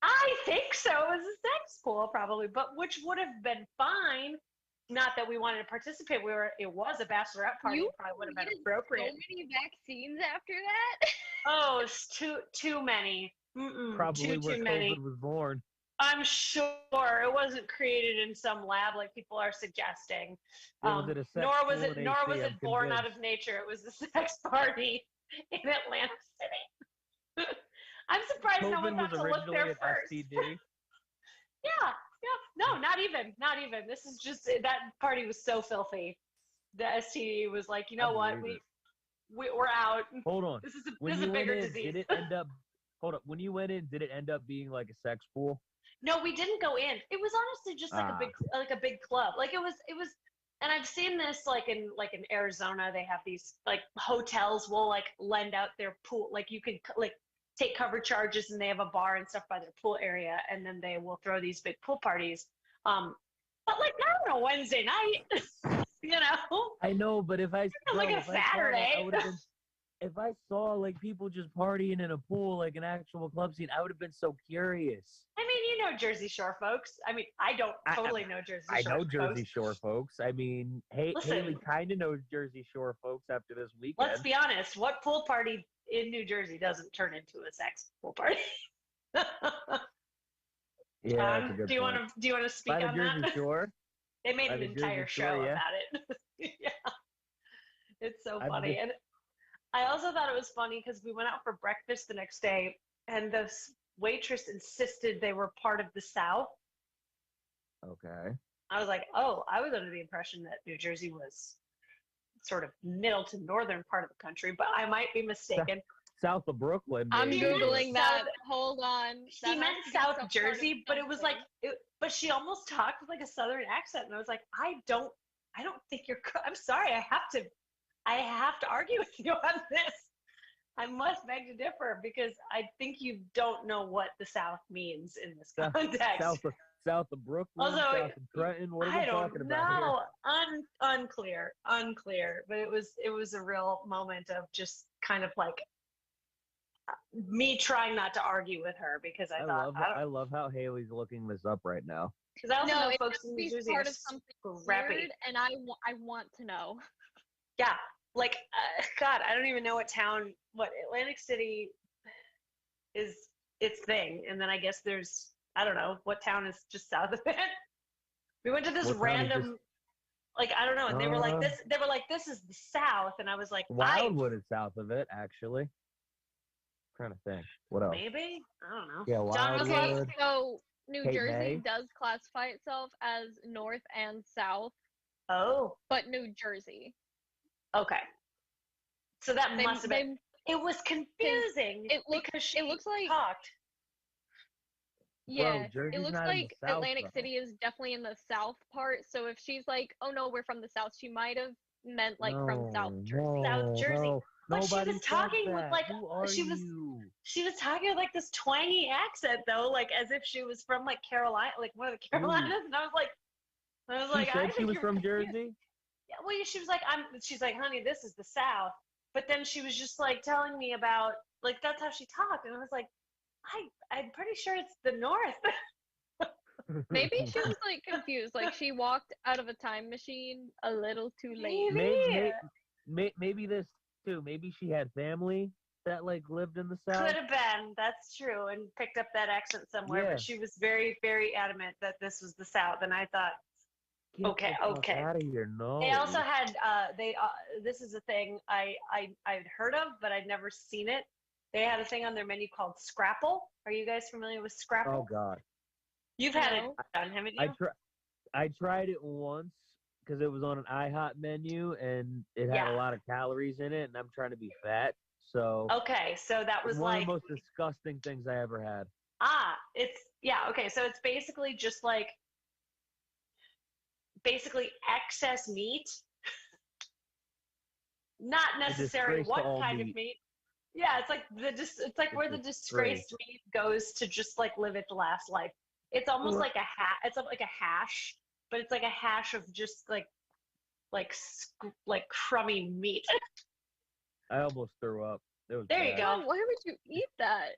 [SPEAKER 2] I think so. It was a sex pool probably, but which would have been fine. Not that we wanted to participate. It was a bachelorette party.
[SPEAKER 4] You
[SPEAKER 2] It probably would have been
[SPEAKER 4] needed
[SPEAKER 2] appropriate.
[SPEAKER 4] So many vaccines after that.
[SPEAKER 2] Oh, it's too many. Mm-mm,
[SPEAKER 1] Probably where
[SPEAKER 2] too many.
[SPEAKER 1] COVID was born.
[SPEAKER 2] I'm sure it wasn't created in some lab like people are suggesting.
[SPEAKER 1] Was it a sex
[SPEAKER 2] Nor was
[SPEAKER 1] pool
[SPEAKER 2] it
[SPEAKER 1] in
[SPEAKER 2] nor
[SPEAKER 1] AC?
[SPEAKER 2] was it
[SPEAKER 1] I'm
[SPEAKER 2] born out
[SPEAKER 1] convinced.
[SPEAKER 2] of nature. It was a sex party in Atlantic City. I'm surprised no one
[SPEAKER 1] COVID was
[SPEAKER 2] got to look
[SPEAKER 1] originally
[SPEAKER 2] there
[SPEAKER 1] an
[SPEAKER 2] first.
[SPEAKER 1] STD.
[SPEAKER 2] Yeah. No, not even. This is just that party was so filthy. The STD was like, you know what?
[SPEAKER 1] believe
[SPEAKER 2] We're out.
[SPEAKER 1] Hold on.
[SPEAKER 2] This is
[SPEAKER 1] When
[SPEAKER 2] a
[SPEAKER 1] you went
[SPEAKER 2] bigger
[SPEAKER 1] in,
[SPEAKER 2] disease.
[SPEAKER 1] did it end up? Hold up. When you went in, did it end up being like a sex pool?
[SPEAKER 2] No, we didn't go in. It was honestly just like a big club. Like it was, and I've seen this like in Arizona. They have these like hotels will like lend out their pool. Like you can like take cover charges, and they have a bar and stuff by their pool area, and then they will throw these big pool parties. But like not on a Wednesday night, you know.
[SPEAKER 1] I know, but if I
[SPEAKER 2] Like a
[SPEAKER 1] if I saw that,
[SPEAKER 2] Saturday.
[SPEAKER 1] I would have been. If I saw like people just partying in a pool, like an actual club scene, I would have been so curious.
[SPEAKER 2] I mean, you know Jersey Shore folks. I mean, I don't totally know Jersey Shore.
[SPEAKER 1] I know Jersey
[SPEAKER 2] folks.
[SPEAKER 1] Shore folks. I mean,
[SPEAKER 2] Listen.
[SPEAKER 1] Haley kind of knows Jersey Shore folks after this weekend.
[SPEAKER 2] Let's be honest. What pool party in New Jersey doesn't turn into a sex pool party?
[SPEAKER 1] Yeah, that's a good
[SPEAKER 2] do you
[SPEAKER 1] point.
[SPEAKER 2] want to speak
[SPEAKER 1] By the
[SPEAKER 2] on
[SPEAKER 1] Jersey
[SPEAKER 2] that?
[SPEAKER 1] Shore.
[SPEAKER 2] They made
[SPEAKER 1] By
[SPEAKER 2] an
[SPEAKER 1] the
[SPEAKER 2] entire
[SPEAKER 1] Jersey Shore,
[SPEAKER 2] show
[SPEAKER 1] yeah.
[SPEAKER 2] about it. Yeah, it's so
[SPEAKER 1] I've
[SPEAKER 2] funny.
[SPEAKER 1] been-
[SPEAKER 2] And I also thought it was funny because we went out for breakfast the next day, and the waitress insisted they were part of the South.
[SPEAKER 1] Okay.
[SPEAKER 2] I was like, oh, I was under the impression that New Jersey was sort of middle to northern part of the country, but I might be mistaken.
[SPEAKER 1] South of Brooklyn.
[SPEAKER 4] I'm
[SPEAKER 1] maybe.
[SPEAKER 4] googling that.
[SPEAKER 2] South-
[SPEAKER 4] Hold on.
[SPEAKER 2] She
[SPEAKER 4] That
[SPEAKER 2] meant
[SPEAKER 4] has to be
[SPEAKER 2] South
[SPEAKER 4] some part of
[SPEAKER 2] Jersey, but it was like,
[SPEAKER 4] something.
[SPEAKER 2] but she almost talked with like a Southern accent, and I was like, I don't think you're. I'm sorry, I have to argue with you on this. I must beg to differ because I think you don't know what the South means in this context.
[SPEAKER 1] South of Brooklyn,
[SPEAKER 2] Also,
[SPEAKER 1] South of Trenton. What are we
[SPEAKER 2] I
[SPEAKER 1] talking
[SPEAKER 2] don't
[SPEAKER 1] about
[SPEAKER 2] know. Unclear. But it was a real moment of just kind of like me trying not to argue with her because I thought
[SPEAKER 1] I love how Haley's looking this up right now.
[SPEAKER 2] because I also
[SPEAKER 4] No,
[SPEAKER 2] know
[SPEAKER 4] it
[SPEAKER 2] folks
[SPEAKER 4] has
[SPEAKER 2] in
[SPEAKER 4] to
[SPEAKER 2] New
[SPEAKER 4] be
[SPEAKER 2] Jersey
[SPEAKER 4] part
[SPEAKER 2] are
[SPEAKER 4] of something
[SPEAKER 2] scrappy.
[SPEAKER 4] weird, and I want to know.
[SPEAKER 2] Yeah, like God, I don't even know what Atlantic City is its thing, and then I guess there's I don't know what town is just south of it. We went to this
[SPEAKER 1] What town is
[SPEAKER 2] random, like I don't know, and they were like this. They were like, "This is the South," and I was like,
[SPEAKER 1] Wildwood is south of it, actually. Trying to think. What else?
[SPEAKER 2] Maybe I don't know.
[SPEAKER 1] Yeah,
[SPEAKER 2] John was like,
[SPEAKER 1] Wildwood.
[SPEAKER 4] So New
[SPEAKER 1] Cape
[SPEAKER 4] Jersey
[SPEAKER 1] May.
[SPEAKER 4] does classify itself as North and South,
[SPEAKER 2] "Oh,
[SPEAKER 4] but New Jersey.
[SPEAKER 2] okay." So that
[SPEAKER 4] They-
[SPEAKER 2] must have been. It was confusing
[SPEAKER 4] It
[SPEAKER 2] because she
[SPEAKER 4] looks like
[SPEAKER 2] talked.
[SPEAKER 4] Yeah, it
[SPEAKER 1] Jersey's
[SPEAKER 4] looks
[SPEAKER 1] not in the
[SPEAKER 4] like
[SPEAKER 1] South,
[SPEAKER 4] Atlantic
[SPEAKER 1] though.
[SPEAKER 4] City is definitely in the south part. So if she's like, "Oh no, we're from the south," she might have meant like from South
[SPEAKER 1] No,
[SPEAKER 4] Jersey.
[SPEAKER 2] South
[SPEAKER 1] no,
[SPEAKER 2] Jersey.
[SPEAKER 1] no.
[SPEAKER 2] But she
[SPEAKER 1] Nobody
[SPEAKER 2] was
[SPEAKER 1] said
[SPEAKER 2] talking with
[SPEAKER 1] that.
[SPEAKER 2] like
[SPEAKER 1] Who are
[SPEAKER 2] she was
[SPEAKER 1] you?
[SPEAKER 2] she was talking with like this twangy accent though, like as if she was from like Carolina, like one of the
[SPEAKER 1] Who?
[SPEAKER 2] Carolinas, and I was
[SPEAKER 1] She
[SPEAKER 2] like, I
[SPEAKER 1] said she
[SPEAKER 2] think
[SPEAKER 1] was
[SPEAKER 2] you're
[SPEAKER 1] from
[SPEAKER 2] confused.
[SPEAKER 1] Jersey?
[SPEAKER 2] Yeah, well, she was like, she's like, honey, this is the South. But then she was just like telling me about like that's how she talked, and I was like, I'm pretty sure it's the North.
[SPEAKER 4] Maybe she was like confused, like she walked out of a time machine a little too late.
[SPEAKER 2] Maybe.
[SPEAKER 1] Maybe this too. Maybe she had family that like lived in the South.
[SPEAKER 2] Could have been. That's true, and picked up that accent somewhere.
[SPEAKER 1] Yeah.
[SPEAKER 2] But she was very, very adamant that this was the South, and I thought,
[SPEAKER 1] Get
[SPEAKER 2] okay,
[SPEAKER 1] the fuck
[SPEAKER 2] okay.
[SPEAKER 1] out of here! No.
[SPEAKER 2] They also had this is a thing I'd heard of, but I'd never seen it. They had a thing on their menu called Scrapple. Are you guys familiar with Scrapple?
[SPEAKER 1] Oh God.
[SPEAKER 2] You've had it
[SPEAKER 4] No.
[SPEAKER 2] done, haven't you?
[SPEAKER 1] I tried it once because it was on an IHOP menu and it had
[SPEAKER 2] Yeah.
[SPEAKER 1] a lot of calories in it, and I'm trying to be fat. So
[SPEAKER 2] Okay, so that was
[SPEAKER 1] one
[SPEAKER 2] like
[SPEAKER 1] of the most disgusting things I ever had.
[SPEAKER 2] it's yeah, okay, so it's basically just like basically excess meat. Not
[SPEAKER 1] A
[SPEAKER 2] necessary
[SPEAKER 1] disgrace to
[SPEAKER 2] what
[SPEAKER 1] all
[SPEAKER 2] kind
[SPEAKER 1] meat.
[SPEAKER 2] of meat. Yeah, it's like it's like
[SPEAKER 1] It's
[SPEAKER 2] where the
[SPEAKER 1] a
[SPEAKER 2] disgraced meat goes to just like live its last life. It's almost like it's like a hash, but it's like a hash of just like crummy meat.
[SPEAKER 1] I almost threw up. It was
[SPEAKER 2] There you
[SPEAKER 1] bad.
[SPEAKER 2] go.
[SPEAKER 4] God, why would you eat that?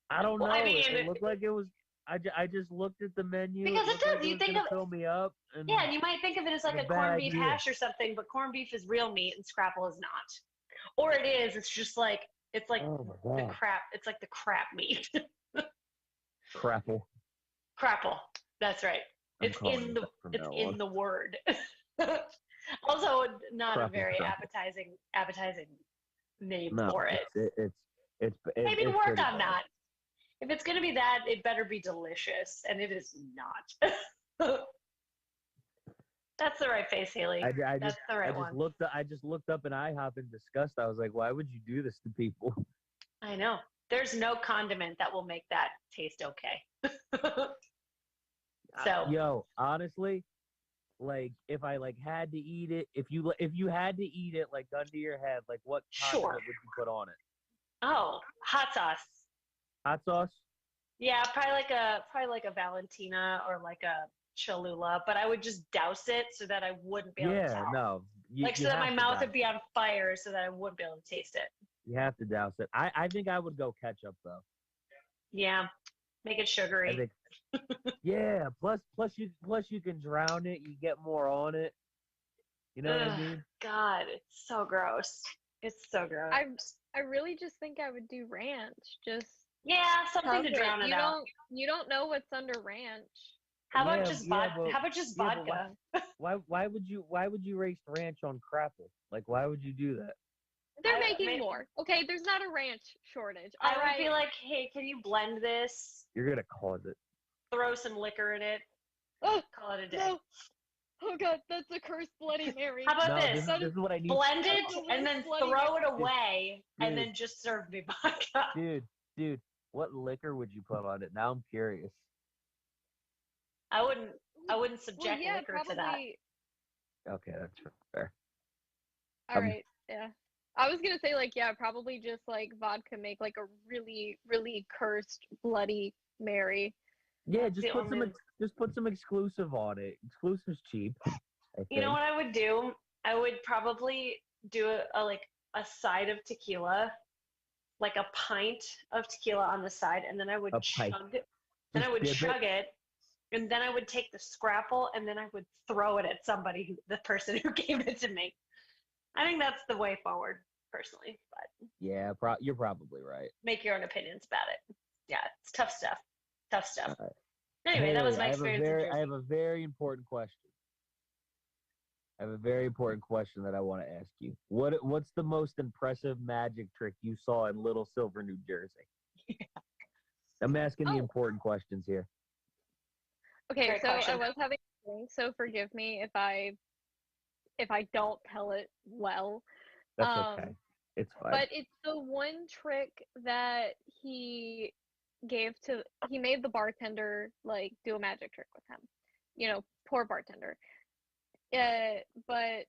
[SPEAKER 1] I don't
[SPEAKER 2] Well,
[SPEAKER 1] know.
[SPEAKER 2] I mean,
[SPEAKER 1] it looked like it was. I just looked at the menu.
[SPEAKER 2] because it
[SPEAKER 1] looked
[SPEAKER 2] does.
[SPEAKER 1] like
[SPEAKER 2] You
[SPEAKER 1] was
[SPEAKER 2] think
[SPEAKER 1] gonna
[SPEAKER 2] of
[SPEAKER 1] fill me up, and
[SPEAKER 2] yeah, and you might think of it as like
[SPEAKER 1] a
[SPEAKER 2] a corned
[SPEAKER 1] bad
[SPEAKER 2] beef
[SPEAKER 1] idea.
[SPEAKER 2] hash or something, but corned beef is real meat and Scrapple is not. Or it is. It's just like it's like
[SPEAKER 1] Oh my
[SPEAKER 2] the
[SPEAKER 1] God.
[SPEAKER 2] crap. It's like the crap meat.
[SPEAKER 1] Crapple.
[SPEAKER 2] Crapple. That's right.
[SPEAKER 1] I'm
[SPEAKER 2] It's
[SPEAKER 1] calling
[SPEAKER 2] in
[SPEAKER 1] it
[SPEAKER 2] the
[SPEAKER 1] that from
[SPEAKER 2] it's
[SPEAKER 1] now
[SPEAKER 2] in
[SPEAKER 1] on.
[SPEAKER 2] the word. Also, not a
[SPEAKER 1] Crapple
[SPEAKER 2] very
[SPEAKER 1] crapple.
[SPEAKER 2] appetizing name
[SPEAKER 1] No,
[SPEAKER 2] for it.
[SPEAKER 1] it's
[SPEAKER 2] Maybe work
[SPEAKER 1] pretty
[SPEAKER 2] on
[SPEAKER 1] bad.
[SPEAKER 2] that. If it's gonna be that, it better be delicious, and it is not. That's the right face, Haley. That's the right one.
[SPEAKER 1] I just looked up an IHOP in disgust. I was like, why would you do this to people?
[SPEAKER 2] I know. There's no condiment that will make that taste okay. So
[SPEAKER 1] Yo, honestly, like if I like had to eat it, if you had to eat it like gun to your head, like what
[SPEAKER 2] sure.
[SPEAKER 1] condiment would you put on it?
[SPEAKER 2] Oh, hot sauce.
[SPEAKER 1] Hot sauce?
[SPEAKER 2] Yeah, probably like a Valentina or like a Cholula, but I would just douse it so that I wouldn't be able to
[SPEAKER 1] Yeah,
[SPEAKER 2] tell.
[SPEAKER 1] no.
[SPEAKER 2] Like so that my mouth would be on fire so that I wouldn't be able to taste it.
[SPEAKER 1] You have to douse it. I think I would go ketchup though.
[SPEAKER 2] Yeah. Make it sugary.
[SPEAKER 1] I think, yeah. Plus you can drown it. You get more on it. You know what I mean?
[SPEAKER 2] God, it's so gross. It's so gross.
[SPEAKER 4] I really just think I would do ranch. Just
[SPEAKER 2] yeah, something to
[SPEAKER 4] cover
[SPEAKER 2] drown it out.
[SPEAKER 4] You don't know what's under ranch.
[SPEAKER 2] How about just vodka? How about just vodka?
[SPEAKER 1] Why would you waste ranch on crapple? Like why would you do that?
[SPEAKER 4] They're making more. Okay, there's not a ranch shortage.
[SPEAKER 2] I would be like, hey, can you blend this?
[SPEAKER 1] You're gonna cause it.
[SPEAKER 2] Throw some liquor in it.
[SPEAKER 4] Oh,
[SPEAKER 2] call it a day.
[SPEAKER 4] No. Oh God, that's a cursed Bloody Mary.
[SPEAKER 2] How about
[SPEAKER 1] this is what I need.
[SPEAKER 2] Blend it and then throw it away
[SPEAKER 1] dude,
[SPEAKER 2] and then just serve me vodka.
[SPEAKER 1] Dude, what liquor would you put on it? Now I'm curious.
[SPEAKER 2] I wouldn't subject liquor
[SPEAKER 4] probably,
[SPEAKER 2] to that.
[SPEAKER 1] Okay, that's fair.
[SPEAKER 4] All right, yeah. I was gonna say like yeah, probably just like vodka make like a really, really cursed Bloody Mary.
[SPEAKER 1] Yeah, just put some exclusive on it. Exclusive's cheap.
[SPEAKER 2] You know what I would do? I would probably do a side of tequila, like a pint of tequila on the side, and then I would chug it. Then I would chug it, and then I would take the Scrapple, and then I would throw it at the person who gave it to me. I think that's the way forward, personally. But
[SPEAKER 1] yeah, you're probably right.
[SPEAKER 2] Make your own opinions about it. Yeah, it's tough stuff. Tough stuff.
[SPEAKER 1] Right.
[SPEAKER 2] Anyway, that was my experience in Jersey.
[SPEAKER 1] I have a very important question. That I want to ask you. What's the most impressive magic trick you saw in Little Silver, New Jersey? Yeah. I'm asking the important questions here.
[SPEAKER 4] Okay,
[SPEAKER 2] Great
[SPEAKER 4] so
[SPEAKER 2] question.
[SPEAKER 4] I was having a drink, so forgive me if I don't tell it well.
[SPEAKER 1] That's okay. It's fine.
[SPEAKER 4] But it's the one trick that he he made the bartender like do a magic trick with him. You know, poor bartender. But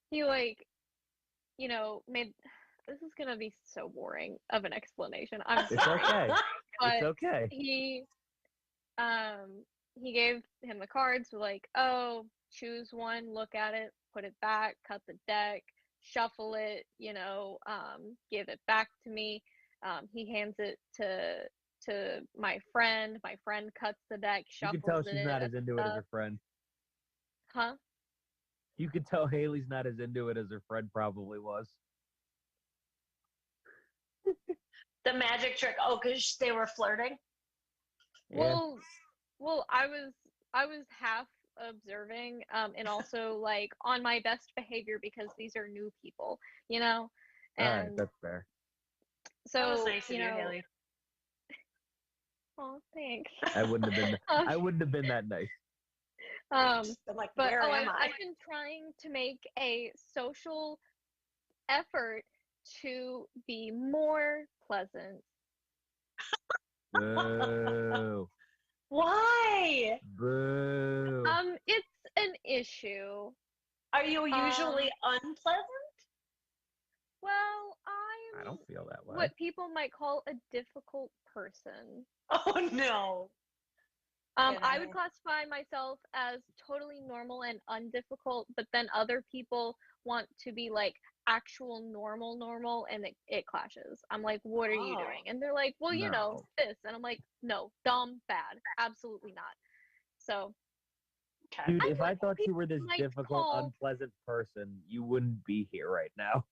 [SPEAKER 4] he like, you know, made this is gonna be so boring of an explanation. I'm
[SPEAKER 1] It's
[SPEAKER 4] sorry.
[SPEAKER 1] okay.
[SPEAKER 4] But
[SPEAKER 1] It's okay.
[SPEAKER 4] he gave him the cards like, oh, choose one, look at it, put it back, cut the deck, shuffle it, you know, give it back to me. He hands it to my friend. My friend cuts the deck,
[SPEAKER 1] You
[SPEAKER 4] shuffles
[SPEAKER 1] can tell
[SPEAKER 4] it.
[SPEAKER 1] she's not as into it as her friend.
[SPEAKER 4] Huh?
[SPEAKER 1] You could tell Haley's not as into it as her friend probably was.
[SPEAKER 2] The magic trick. Oh, because they were flirting.
[SPEAKER 1] Yeah.
[SPEAKER 4] Well, I was half observing, and also like on my best behavior because these are new people, you know,
[SPEAKER 1] All right,
[SPEAKER 4] and
[SPEAKER 1] that's fair.
[SPEAKER 2] That was
[SPEAKER 4] so
[SPEAKER 2] nice of you,
[SPEAKER 4] know.
[SPEAKER 2] Haley.
[SPEAKER 4] Oh, thanks.
[SPEAKER 1] I wouldn't have been. I wouldn't have been that nice.
[SPEAKER 2] I'm like,
[SPEAKER 4] But
[SPEAKER 2] where am I?
[SPEAKER 4] I've been trying to make a social effort to be more pleasant.
[SPEAKER 1] Boo.
[SPEAKER 2] Why?
[SPEAKER 1] Boo.
[SPEAKER 4] It's an issue.
[SPEAKER 2] Are you usually unpleasant?
[SPEAKER 4] Well,
[SPEAKER 1] I
[SPEAKER 4] I'm
[SPEAKER 1] don't feel that way.
[SPEAKER 4] what people might call a difficult person.
[SPEAKER 2] Oh no.
[SPEAKER 4] I would classify myself as totally normal and undifficult, but then other people want to be like actual normal, and it clashes. I'm like, what are you doing? And they're like, well, you know,
[SPEAKER 1] No.
[SPEAKER 4] this. And I'm like, no, dumb, bad, absolutely not. So,
[SPEAKER 2] Okay.
[SPEAKER 1] Dude,
[SPEAKER 4] I
[SPEAKER 1] if
[SPEAKER 4] know
[SPEAKER 1] I thought you
[SPEAKER 4] people
[SPEAKER 1] were this
[SPEAKER 4] might
[SPEAKER 1] difficult,
[SPEAKER 4] call-
[SPEAKER 1] unpleasant person, you wouldn't be here right now.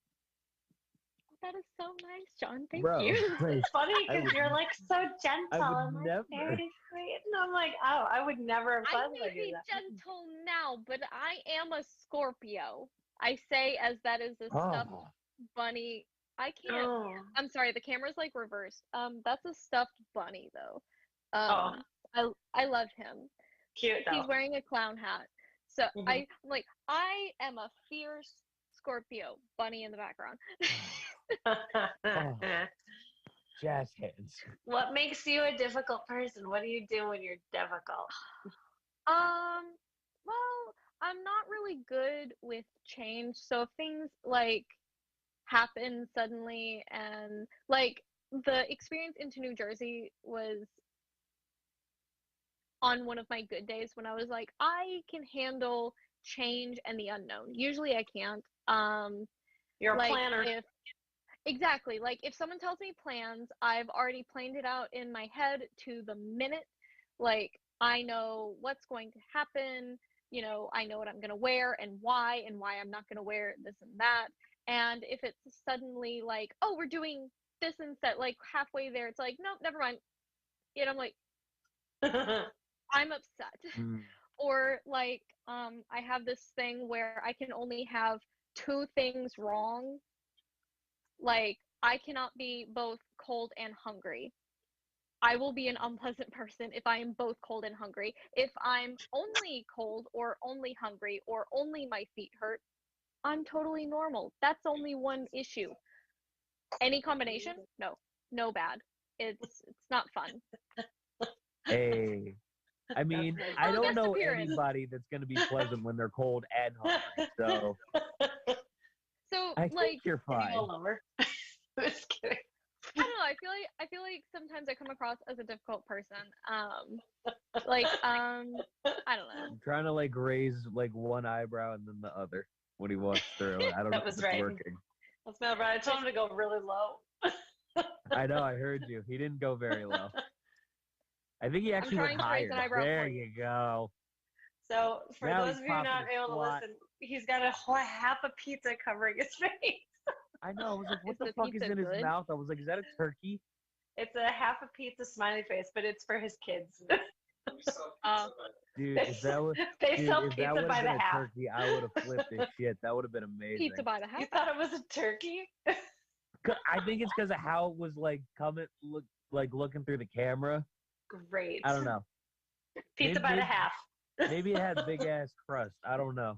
[SPEAKER 4] that is so nice, John. Thank
[SPEAKER 1] Bro,
[SPEAKER 4] you.
[SPEAKER 1] like,
[SPEAKER 2] It's funny
[SPEAKER 1] I
[SPEAKER 2] because
[SPEAKER 1] would-
[SPEAKER 2] you're like so gentle
[SPEAKER 1] I would
[SPEAKER 2] and like
[SPEAKER 1] never.
[SPEAKER 2] very sweet. And I'm like, oh, I would never have
[SPEAKER 4] I
[SPEAKER 2] thought
[SPEAKER 4] may
[SPEAKER 2] to do
[SPEAKER 4] be
[SPEAKER 2] that.
[SPEAKER 4] gentle now, but I am a Scorpio. I say as that is a stuffed
[SPEAKER 1] Oh,
[SPEAKER 4] bunny. I can't.
[SPEAKER 2] Oh.
[SPEAKER 4] I'm sorry, the camera's like reversed. That's a stuffed bunny though.
[SPEAKER 2] Oh.
[SPEAKER 4] I love him.
[SPEAKER 2] Cute though.
[SPEAKER 4] He's wearing a clown hat. So
[SPEAKER 2] Mhm.
[SPEAKER 4] I'm like, I am a fierce Scorpio. Bunny in the background.
[SPEAKER 1] jazz hands.
[SPEAKER 2] What makes you a difficult person? What do you do when you're difficult?
[SPEAKER 4] Well, I'm not really good with change. So if things like happen suddenly and like the experience into New Jersey was on one of my good days when I was like, I can handle change and the unknown. Usually I can't.
[SPEAKER 2] You're a
[SPEAKER 4] Like
[SPEAKER 2] planner.
[SPEAKER 4] exactly, like if someone tells me plans, I've already planned it out in my head to the minute. Like I know what's going to happen, you know, I know what I'm going to wear and why I'm not going to wear this and that. And if it's suddenly like, oh, we're doing this instead, like halfway there, it's like, nope, never mind. And I'm like, I'm upset.
[SPEAKER 1] Mm.
[SPEAKER 4] Or like, I have this thing where I can only have two things wrong. Like, I cannot be both cold and hungry. I will be an unpleasant person if I am both cold and hungry. If I'm only cold or only hungry or only my feet hurt, I'm totally normal. That's only one issue. Any combination? No bad. It's not fun.
[SPEAKER 1] Hey. I mean, I
[SPEAKER 4] Oh,
[SPEAKER 1] don't
[SPEAKER 4] best
[SPEAKER 1] know
[SPEAKER 4] appearance.
[SPEAKER 1] anybody that's going to be pleasant when they're cold and hungry. So
[SPEAKER 4] So
[SPEAKER 1] I
[SPEAKER 4] like,
[SPEAKER 1] think you're fine.
[SPEAKER 2] All over. Just kidding.
[SPEAKER 4] I don't know. I feel like sometimes I come across as a difficult person. Like I don't know.
[SPEAKER 1] I'm trying to like raise like one eyebrow and then the other when he walks through. I don't
[SPEAKER 2] That
[SPEAKER 1] know
[SPEAKER 2] was
[SPEAKER 1] if it's
[SPEAKER 2] right.
[SPEAKER 1] working.
[SPEAKER 2] That's not right. I told him to go really low.
[SPEAKER 1] I know. I heard you. He didn't go very low. I think he actually went
[SPEAKER 4] trying to raise
[SPEAKER 1] higher.
[SPEAKER 4] an eyebrow
[SPEAKER 1] There
[SPEAKER 4] for
[SPEAKER 1] you
[SPEAKER 4] you.
[SPEAKER 1] go.
[SPEAKER 2] So for
[SPEAKER 1] Now
[SPEAKER 2] those
[SPEAKER 1] he's
[SPEAKER 2] of you not
[SPEAKER 1] popping a
[SPEAKER 2] able to
[SPEAKER 1] squat.
[SPEAKER 2] listen, he's got a whole half a pizza covering his face.
[SPEAKER 1] I know. I was like, what
[SPEAKER 4] Is
[SPEAKER 1] the
[SPEAKER 4] the
[SPEAKER 1] fuck is
[SPEAKER 4] pizza
[SPEAKER 1] in his
[SPEAKER 4] good?
[SPEAKER 1] mouth? I was like, is that a turkey?
[SPEAKER 2] It's a half a pizza smiley face, but it's for his kids.
[SPEAKER 1] Dude, if that was
[SPEAKER 2] They
[SPEAKER 1] dude,
[SPEAKER 2] sell
[SPEAKER 1] if that
[SPEAKER 2] pizza
[SPEAKER 1] would
[SPEAKER 2] by
[SPEAKER 1] have
[SPEAKER 2] the
[SPEAKER 1] been a
[SPEAKER 2] half.
[SPEAKER 1] turkey, I would have flipped his shit. That would have been amazing.
[SPEAKER 4] Pizza by the half.
[SPEAKER 2] You thought it was a turkey?
[SPEAKER 1] I think it's because of how it was like looking through the camera.
[SPEAKER 2] Great.
[SPEAKER 1] I don't know.
[SPEAKER 2] Pizza by the half.
[SPEAKER 1] Maybe it had big ass crust. I don't know.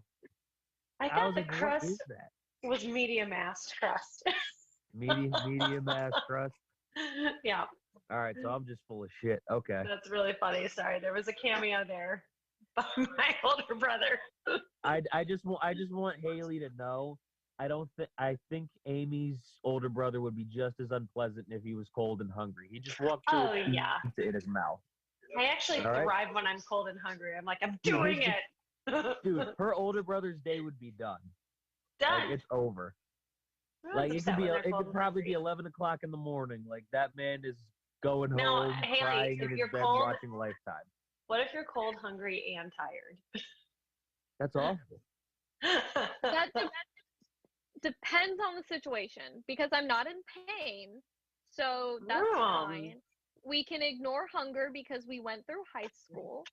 [SPEAKER 2] I
[SPEAKER 1] I
[SPEAKER 2] thought
[SPEAKER 1] was
[SPEAKER 2] the
[SPEAKER 1] like, what is
[SPEAKER 2] crust
[SPEAKER 1] that?
[SPEAKER 2] was medium ass crust.
[SPEAKER 1] Medium ass crust.
[SPEAKER 2] Yeah,
[SPEAKER 1] All right, so I'm just full of shit. Okay.
[SPEAKER 2] that's really funny. Sorry, there was a cameo there by my older brother.
[SPEAKER 1] I just want Haley to know. I think Amy's older brother would be just as unpleasant if he was cold and hungry. He just walked through
[SPEAKER 2] Oh
[SPEAKER 1] with
[SPEAKER 2] yeah,
[SPEAKER 1] pizza in his mouth.
[SPEAKER 2] I actually
[SPEAKER 1] All right.
[SPEAKER 2] thrive when I'm cold and hungry. I'm like, I'm
[SPEAKER 1] Dude,
[SPEAKER 2] doing
[SPEAKER 1] here's
[SPEAKER 2] it.
[SPEAKER 1] Dude, her older brother's day would be done.
[SPEAKER 2] Done.
[SPEAKER 1] Like it's over.
[SPEAKER 2] Everyone's
[SPEAKER 1] Like
[SPEAKER 2] upset when they're
[SPEAKER 1] it
[SPEAKER 2] cold
[SPEAKER 1] could
[SPEAKER 2] and
[SPEAKER 1] probably be
[SPEAKER 2] hungry.
[SPEAKER 1] 11 o'clock in the morning. Like that man is going
[SPEAKER 2] No,
[SPEAKER 1] home,
[SPEAKER 2] Haley,
[SPEAKER 1] crying
[SPEAKER 2] if
[SPEAKER 1] in his
[SPEAKER 2] you're
[SPEAKER 1] bed,
[SPEAKER 2] cold-
[SPEAKER 1] watching Lifetime.
[SPEAKER 2] What if you're cold, hungry, and tired?
[SPEAKER 1] That's awful.
[SPEAKER 4] That depends on the situation because I'm not in pain, so that's fine. We can ignore hunger because we went through high school.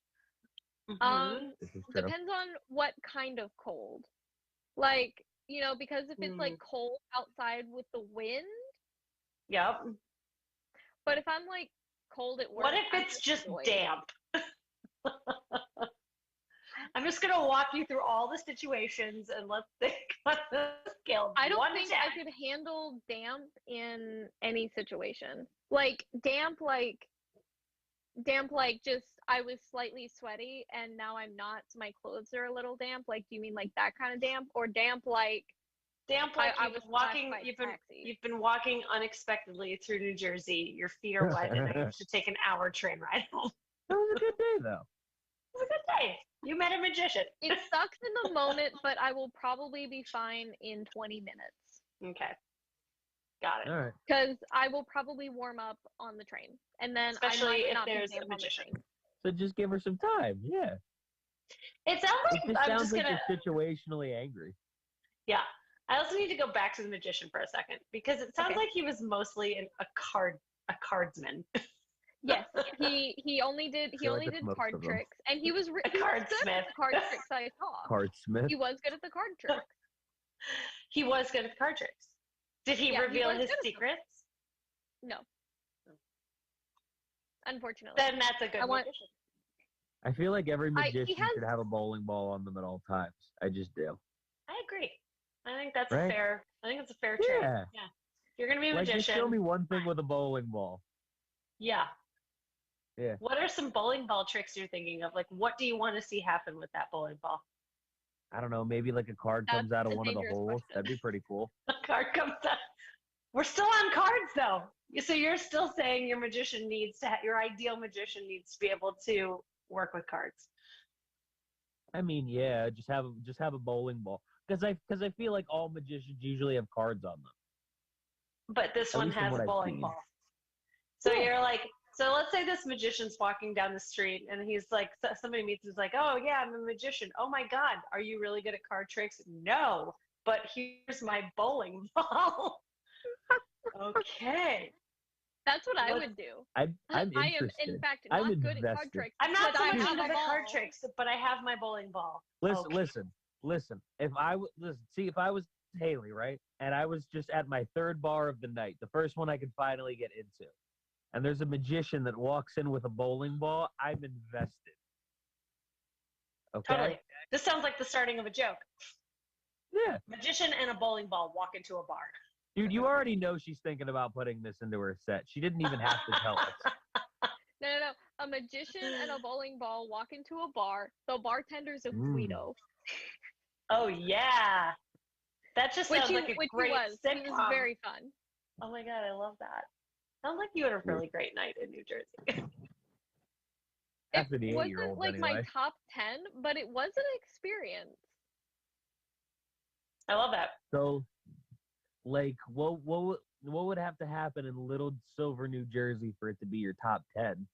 [SPEAKER 2] Mhm.
[SPEAKER 1] This is true.
[SPEAKER 4] Depends on what kind of cold. Like, because if it's like cold outside with the wind,
[SPEAKER 2] Yep.
[SPEAKER 4] but if I'm like cold at work,
[SPEAKER 2] What if it's just damp? I'm just gonna walk you through all the situations and let's think on the scale.
[SPEAKER 4] I don't
[SPEAKER 2] 1 to
[SPEAKER 4] think
[SPEAKER 2] 10.
[SPEAKER 4] I could handle damp in any situation. Like damp, just I was slightly sweaty and now I'm not, so my clothes are a little damp. Like, do you mean like that kind of damp, or damp like
[SPEAKER 2] I
[SPEAKER 4] was
[SPEAKER 2] was walking.
[SPEAKER 4] flashed by taxi?
[SPEAKER 2] You've been walking unexpectedly through New Jersey. Your feet are wet, and you have to take an hour train ride home.
[SPEAKER 1] That was a good day though.
[SPEAKER 2] It was a good day. You met a magician.
[SPEAKER 4] It sucks in the moment, but I will probably be fine in 20 minutes.
[SPEAKER 2] Okay, got it.
[SPEAKER 1] All right.
[SPEAKER 4] Because I will probably warm up on the train, and then
[SPEAKER 2] Especially
[SPEAKER 4] I might
[SPEAKER 2] if
[SPEAKER 4] not be
[SPEAKER 2] there's a
[SPEAKER 4] damp on the
[SPEAKER 2] magician.
[SPEAKER 4] train.
[SPEAKER 1] So just give her some time. Yeah.
[SPEAKER 2] It sounds
[SPEAKER 1] It
[SPEAKER 2] like
[SPEAKER 1] just
[SPEAKER 2] I'm
[SPEAKER 1] sounds
[SPEAKER 2] just
[SPEAKER 1] like
[SPEAKER 2] gonna.
[SPEAKER 1] you're situationally angry.
[SPEAKER 2] Yeah. I also need to go back to the magician for a second because it sounds
[SPEAKER 4] Okay.
[SPEAKER 2] like he was mostly a cardsman.
[SPEAKER 4] Yes, he only did
[SPEAKER 1] feel like it's most
[SPEAKER 4] card
[SPEAKER 1] of them.
[SPEAKER 4] tricks, and he was
[SPEAKER 2] A
[SPEAKER 4] he was good
[SPEAKER 2] cardsmith.
[SPEAKER 4] at the card tricks I saw.
[SPEAKER 1] Cardsmith.
[SPEAKER 4] He was good at the card tricks.
[SPEAKER 2] He was good at card tricks. Did he
[SPEAKER 4] Yeah, he
[SPEAKER 2] reveal
[SPEAKER 4] was
[SPEAKER 2] his
[SPEAKER 4] good at them.
[SPEAKER 2] secrets?
[SPEAKER 4] No, unfortunately.
[SPEAKER 2] Then that's a good
[SPEAKER 4] I want-
[SPEAKER 2] magician.
[SPEAKER 1] I feel like every
[SPEAKER 4] he
[SPEAKER 1] magician
[SPEAKER 4] has-
[SPEAKER 1] should have a bowling ball on them at all times. I just do.
[SPEAKER 2] I agree. I think that's
[SPEAKER 1] Right?
[SPEAKER 2] fair. I think it's a fair trade.
[SPEAKER 1] Yeah.
[SPEAKER 2] Yeah. If you're gonna be a
[SPEAKER 1] Like just
[SPEAKER 2] magician.
[SPEAKER 1] show me one thing with a bowling ball.
[SPEAKER 2] Yeah.
[SPEAKER 1] Yeah.
[SPEAKER 2] What are some bowling ball tricks you're thinking of? Like, what do you want to see happen with that bowling ball?
[SPEAKER 1] I don't know. Maybe like a card comes
[SPEAKER 4] That's
[SPEAKER 1] out of
[SPEAKER 4] a
[SPEAKER 1] one of the
[SPEAKER 4] dangerous
[SPEAKER 1] holes.
[SPEAKER 4] question.
[SPEAKER 1] That'd be pretty cool.
[SPEAKER 2] A card comes out. We're still on cards though. So you're still saying your magician needs to your ideal magician needs to be able to work with cards.
[SPEAKER 1] I mean, yeah, just have a bowling ball because I feel like all magicians usually have cards on them.
[SPEAKER 2] But this
[SPEAKER 1] At
[SPEAKER 2] one
[SPEAKER 1] least from
[SPEAKER 2] has
[SPEAKER 1] what
[SPEAKER 2] a
[SPEAKER 1] I've
[SPEAKER 2] bowling
[SPEAKER 1] seen.
[SPEAKER 2] ball. So
[SPEAKER 1] Yeah.
[SPEAKER 2] you're like, so let's say this magician's walking down the street and he's like, somebody meets him, he's like, oh yeah, I'm a magician. Oh my God, are you really good at card tricks? No, but here's my bowling ball. Okay.
[SPEAKER 4] That's what I
[SPEAKER 2] What-
[SPEAKER 4] would do.
[SPEAKER 1] I'm
[SPEAKER 4] I am,
[SPEAKER 1] interested.
[SPEAKER 4] in fact,
[SPEAKER 1] I'm
[SPEAKER 4] not good at card
[SPEAKER 1] invested.
[SPEAKER 4] tricks.
[SPEAKER 2] I'm not
[SPEAKER 4] but
[SPEAKER 2] so
[SPEAKER 4] I
[SPEAKER 2] much
[SPEAKER 4] have
[SPEAKER 2] into
[SPEAKER 4] a
[SPEAKER 2] the card
[SPEAKER 4] ball.
[SPEAKER 2] tricks, but I have my bowling ball.
[SPEAKER 1] Listen,
[SPEAKER 2] Okay.
[SPEAKER 1] listen. If I was Haley, right, and I was just at my third bar of the night, the first one I could finally get into, and there's a magician that walks in with a bowling ball, I'm invested. Okay.
[SPEAKER 2] Totally. This sounds like the starting of a joke.
[SPEAKER 1] Yeah,
[SPEAKER 2] Magician and a bowling ball walk into a bar.
[SPEAKER 1] dude, you already know she's thinking about putting this into her set. She didn't even have to tell us.
[SPEAKER 4] No. A magician and a bowling ball walk into a bar. The bartender's a
[SPEAKER 1] Mm.
[SPEAKER 4] Guido.
[SPEAKER 2] Oh yeah. That just sounds like a
[SPEAKER 4] Which
[SPEAKER 2] great
[SPEAKER 4] he was.
[SPEAKER 2] sitcom.
[SPEAKER 4] He was very fun.
[SPEAKER 2] Oh my God, I love that. Sounds like you had a really great night in New Jersey.
[SPEAKER 1] After the
[SPEAKER 4] It wasn't
[SPEAKER 1] 8-year-old
[SPEAKER 4] like my
[SPEAKER 1] anyway.
[SPEAKER 4] top 10, but it was an experience.
[SPEAKER 2] I love that.
[SPEAKER 1] So, like, what would have to happen in Little Silver, New Jersey, for it to be your top 10?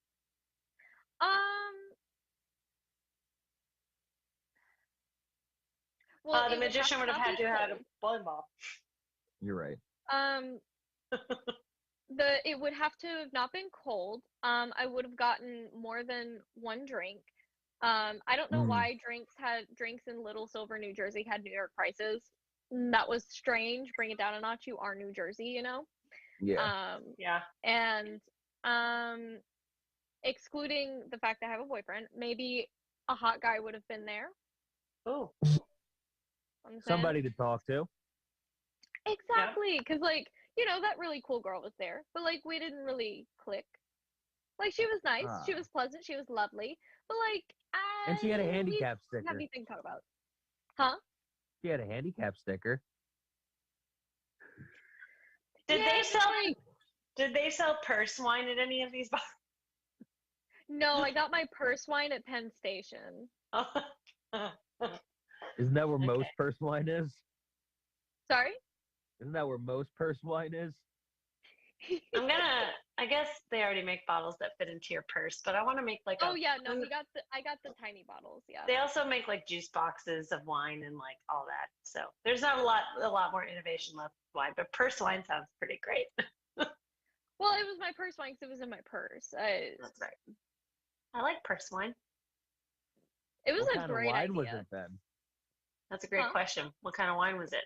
[SPEAKER 4] Well,
[SPEAKER 2] The
[SPEAKER 4] it
[SPEAKER 2] magician would have
[SPEAKER 4] not
[SPEAKER 2] had
[SPEAKER 4] be
[SPEAKER 2] to have had a
[SPEAKER 4] cold.
[SPEAKER 2] bowling ball.
[SPEAKER 1] You're right.
[SPEAKER 4] It would have to have not been cold. I would have gotten more than one drink. I don't know
[SPEAKER 1] Mm.
[SPEAKER 4] why drinks in Little Silver, New Jersey had New York prices. That was strange. Bring it down a notch. You are New Jersey, you know.
[SPEAKER 1] Yeah.
[SPEAKER 2] Yeah.
[SPEAKER 4] And excluding the fact that I have a boyfriend, maybe a hot guy would have been there.
[SPEAKER 2] Ooh.
[SPEAKER 4] I'm saying.
[SPEAKER 1] Somebody to talk to.
[SPEAKER 4] Exactly, because like that really cool girl was there, but like we didn't really click. Like she was nice, she was pleasant, she was lovely, but like
[SPEAKER 1] And she had a
[SPEAKER 4] we
[SPEAKER 1] handicap
[SPEAKER 4] didn't have
[SPEAKER 1] sticker.
[SPEAKER 4] anything to talk about. Huh?
[SPEAKER 1] She had a handicap sticker.
[SPEAKER 2] Did
[SPEAKER 4] Yeah,
[SPEAKER 2] they
[SPEAKER 4] but,
[SPEAKER 2] sell?
[SPEAKER 4] like,
[SPEAKER 2] Did they sell purse wine at any of these bars?
[SPEAKER 4] no, I got my purse wine at Penn Station.
[SPEAKER 1] Isn't that where
[SPEAKER 2] Okay.
[SPEAKER 1] most purse wine is?
[SPEAKER 4] Sorry?
[SPEAKER 1] Isn't that where most purse wine is?
[SPEAKER 2] I guess they already make bottles that fit into your purse, but I want to make like
[SPEAKER 4] Oh yeah, no, I got the tiny bottles, yeah.
[SPEAKER 2] They also make like juice boxes of wine and like all that. So there's not a lot more innovation left with wine, but purse wine sounds pretty great.
[SPEAKER 4] Well, it was my purse wine because it was in my purse.
[SPEAKER 2] That's right. I like purse wine.
[SPEAKER 4] It was
[SPEAKER 1] What
[SPEAKER 4] a
[SPEAKER 1] kind of
[SPEAKER 4] great
[SPEAKER 1] wine
[SPEAKER 4] idea.
[SPEAKER 1] was it then?
[SPEAKER 2] That's a great
[SPEAKER 4] Huh?
[SPEAKER 2] question. What kind of wine was it?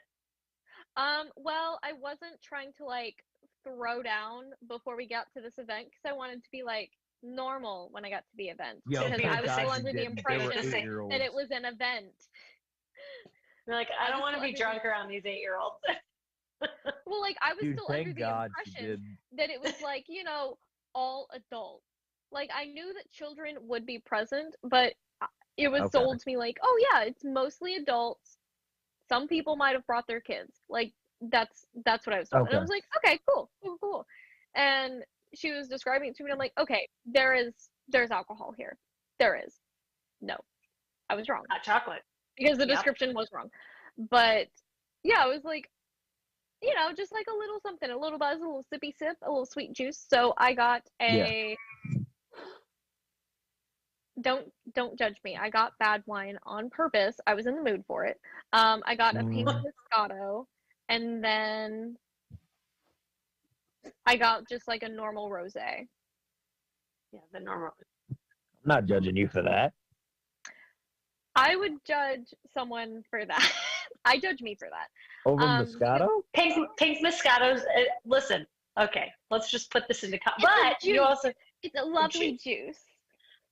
[SPEAKER 4] Well, I wasn't trying to like throw down before we got to this event because I wanted to be like normal when I got to the event.
[SPEAKER 1] Yo,
[SPEAKER 4] Because
[SPEAKER 2] thank
[SPEAKER 4] I was
[SPEAKER 2] God
[SPEAKER 4] still
[SPEAKER 2] you
[SPEAKER 4] under the
[SPEAKER 1] didn't. They were
[SPEAKER 4] impression
[SPEAKER 1] 8-year-olds.
[SPEAKER 4] that it was an event.
[SPEAKER 2] You're like, I
[SPEAKER 4] I
[SPEAKER 2] don't
[SPEAKER 4] was
[SPEAKER 2] want to
[SPEAKER 4] still
[SPEAKER 2] be
[SPEAKER 4] under
[SPEAKER 2] drunk around these 8-year-olds.
[SPEAKER 4] Well, like I was
[SPEAKER 1] Dude,
[SPEAKER 4] still under
[SPEAKER 1] thank
[SPEAKER 4] the
[SPEAKER 1] God she
[SPEAKER 4] impression
[SPEAKER 1] did.
[SPEAKER 4] that it was like, all adults. Like I knew that children would be present, but it was
[SPEAKER 1] Okay.
[SPEAKER 4] sold to me like, oh yeah, it's mostly adults. Some people might have brought their kids. Like that's what I was told. And I
[SPEAKER 1] Okay.
[SPEAKER 4] was like, okay, cool. And she was describing it to me and I'm like, okay, there's alcohol here. There is. No. I was wrong.
[SPEAKER 2] Hot chocolate.
[SPEAKER 4] Because the
[SPEAKER 2] Yep.
[SPEAKER 4] description was wrong. But yeah, it was like, just like a little something, a little buzz, a little sippy sip, a little sweet juice. So I got a don't judge me. I got bad wine on purpose. I was in the mood for it. I got a pink Moscato, and then I got just like a normal rosé.
[SPEAKER 2] Yeah, the normal.
[SPEAKER 1] I'm not judging you for that.
[SPEAKER 4] I would judge someone for that. I judge me for that.
[SPEAKER 1] Over Moscato?
[SPEAKER 2] Pink Moscatos. Listen, okay, let's just put this into
[SPEAKER 4] It's a
[SPEAKER 2] but you
[SPEAKER 4] juice.
[SPEAKER 2] also
[SPEAKER 4] It's a lovely juice.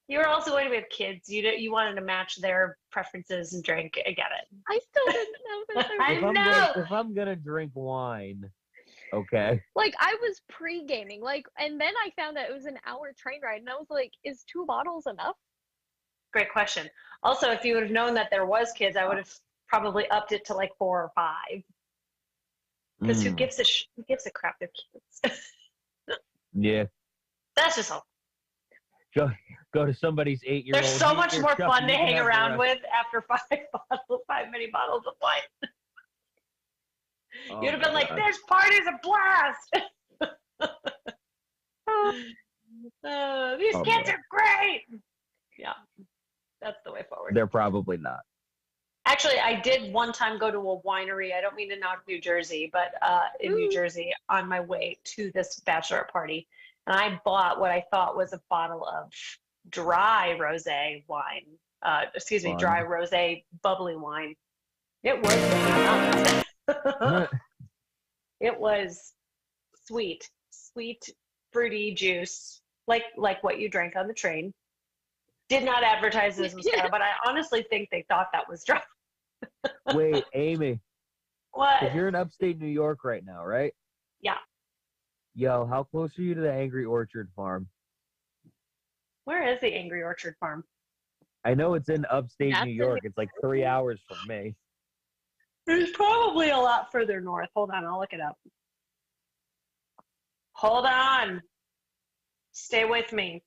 [SPEAKER 2] you were also going to be with kids. You wanted to match their preferences and drink. I get it.
[SPEAKER 4] I still didn't know that.
[SPEAKER 2] I know.
[SPEAKER 1] If I'm gonna drink wine, okay.
[SPEAKER 4] Like I was pre-gaming, and then I found that it was an hour train ride, and I was like, "Is 2 bottles enough?"
[SPEAKER 2] Great question. Also, if you would have known that there was kids, I would have probably upped it to like 4 or 5. Because who gives a crap? They're kids.
[SPEAKER 1] Yeah.
[SPEAKER 2] That's just all.
[SPEAKER 1] Go to somebody's 8-year-old.
[SPEAKER 2] They're so much
[SPEAKER 1] Here,
[SPEAKER 2] more
[SPEAKER 1] Chucky,
[SPEAKER 2] fun to
[SPEAKER 1] you can
[SPEAKER 2] hang
[SPEAKER 1] have the
[SPEAKER 2] around
[SPEAKER 1] rest.
[SPEAKER 2] with after 5 mini bottles of wine.
[SPEAKER 1] Oh
[SPEAKER 2] You'd have
[SPEAKER 1] my
[SPEAKER 2] been like,
[SPEAKER 1] God.
[SPEAKER 2] "This party's a blast." These
[SPEAKER 1] Oh,
[SPEAKER 2] kids
[SPEAKER 1] man.
[SPEAKER 2] are great. Yeah, that's the way forward.
[SPEAKER 1] They're probably not.
[SPEAKER 2] Actually, I did one time go to a winery. I don't mean to knock New Jersey, but in New Jersey on my way to this bachelorette party. And I bought what I thought was a bottle of dry rosé wine.
[SPEAKER 1] Fun.
[SPEAKER 2] Dry rosé bubbly wine. It was bananas. It was sweet, fruity juice, like what you drank on the train. Did not advertise it as Moscato, but I honestly think they thought that was dry.
[SPEAKER 1] Wait, Amy,
[SPEAKER 2] What?
[SPEAKER 1] if you're in upstate New York right now, right?
[SPEAKER 2] Yeah.
[SPEAKER 1] Yo, how close are you to the Angry Orchard Farm?
[SPEAKER 2] Where is the Angry Orchard Farm?
[SPEAKER 1] I know it's in upstate
[SPEAKER 4] That's
[SPEAKER 1] New
[SPEAKER 4] in
[SPEAKER 1] York. It's like 3 hours from me.
[SPEAKER 2] It's probably a lot further north. Hold on, I'll look it up. Hold on. Stay with me.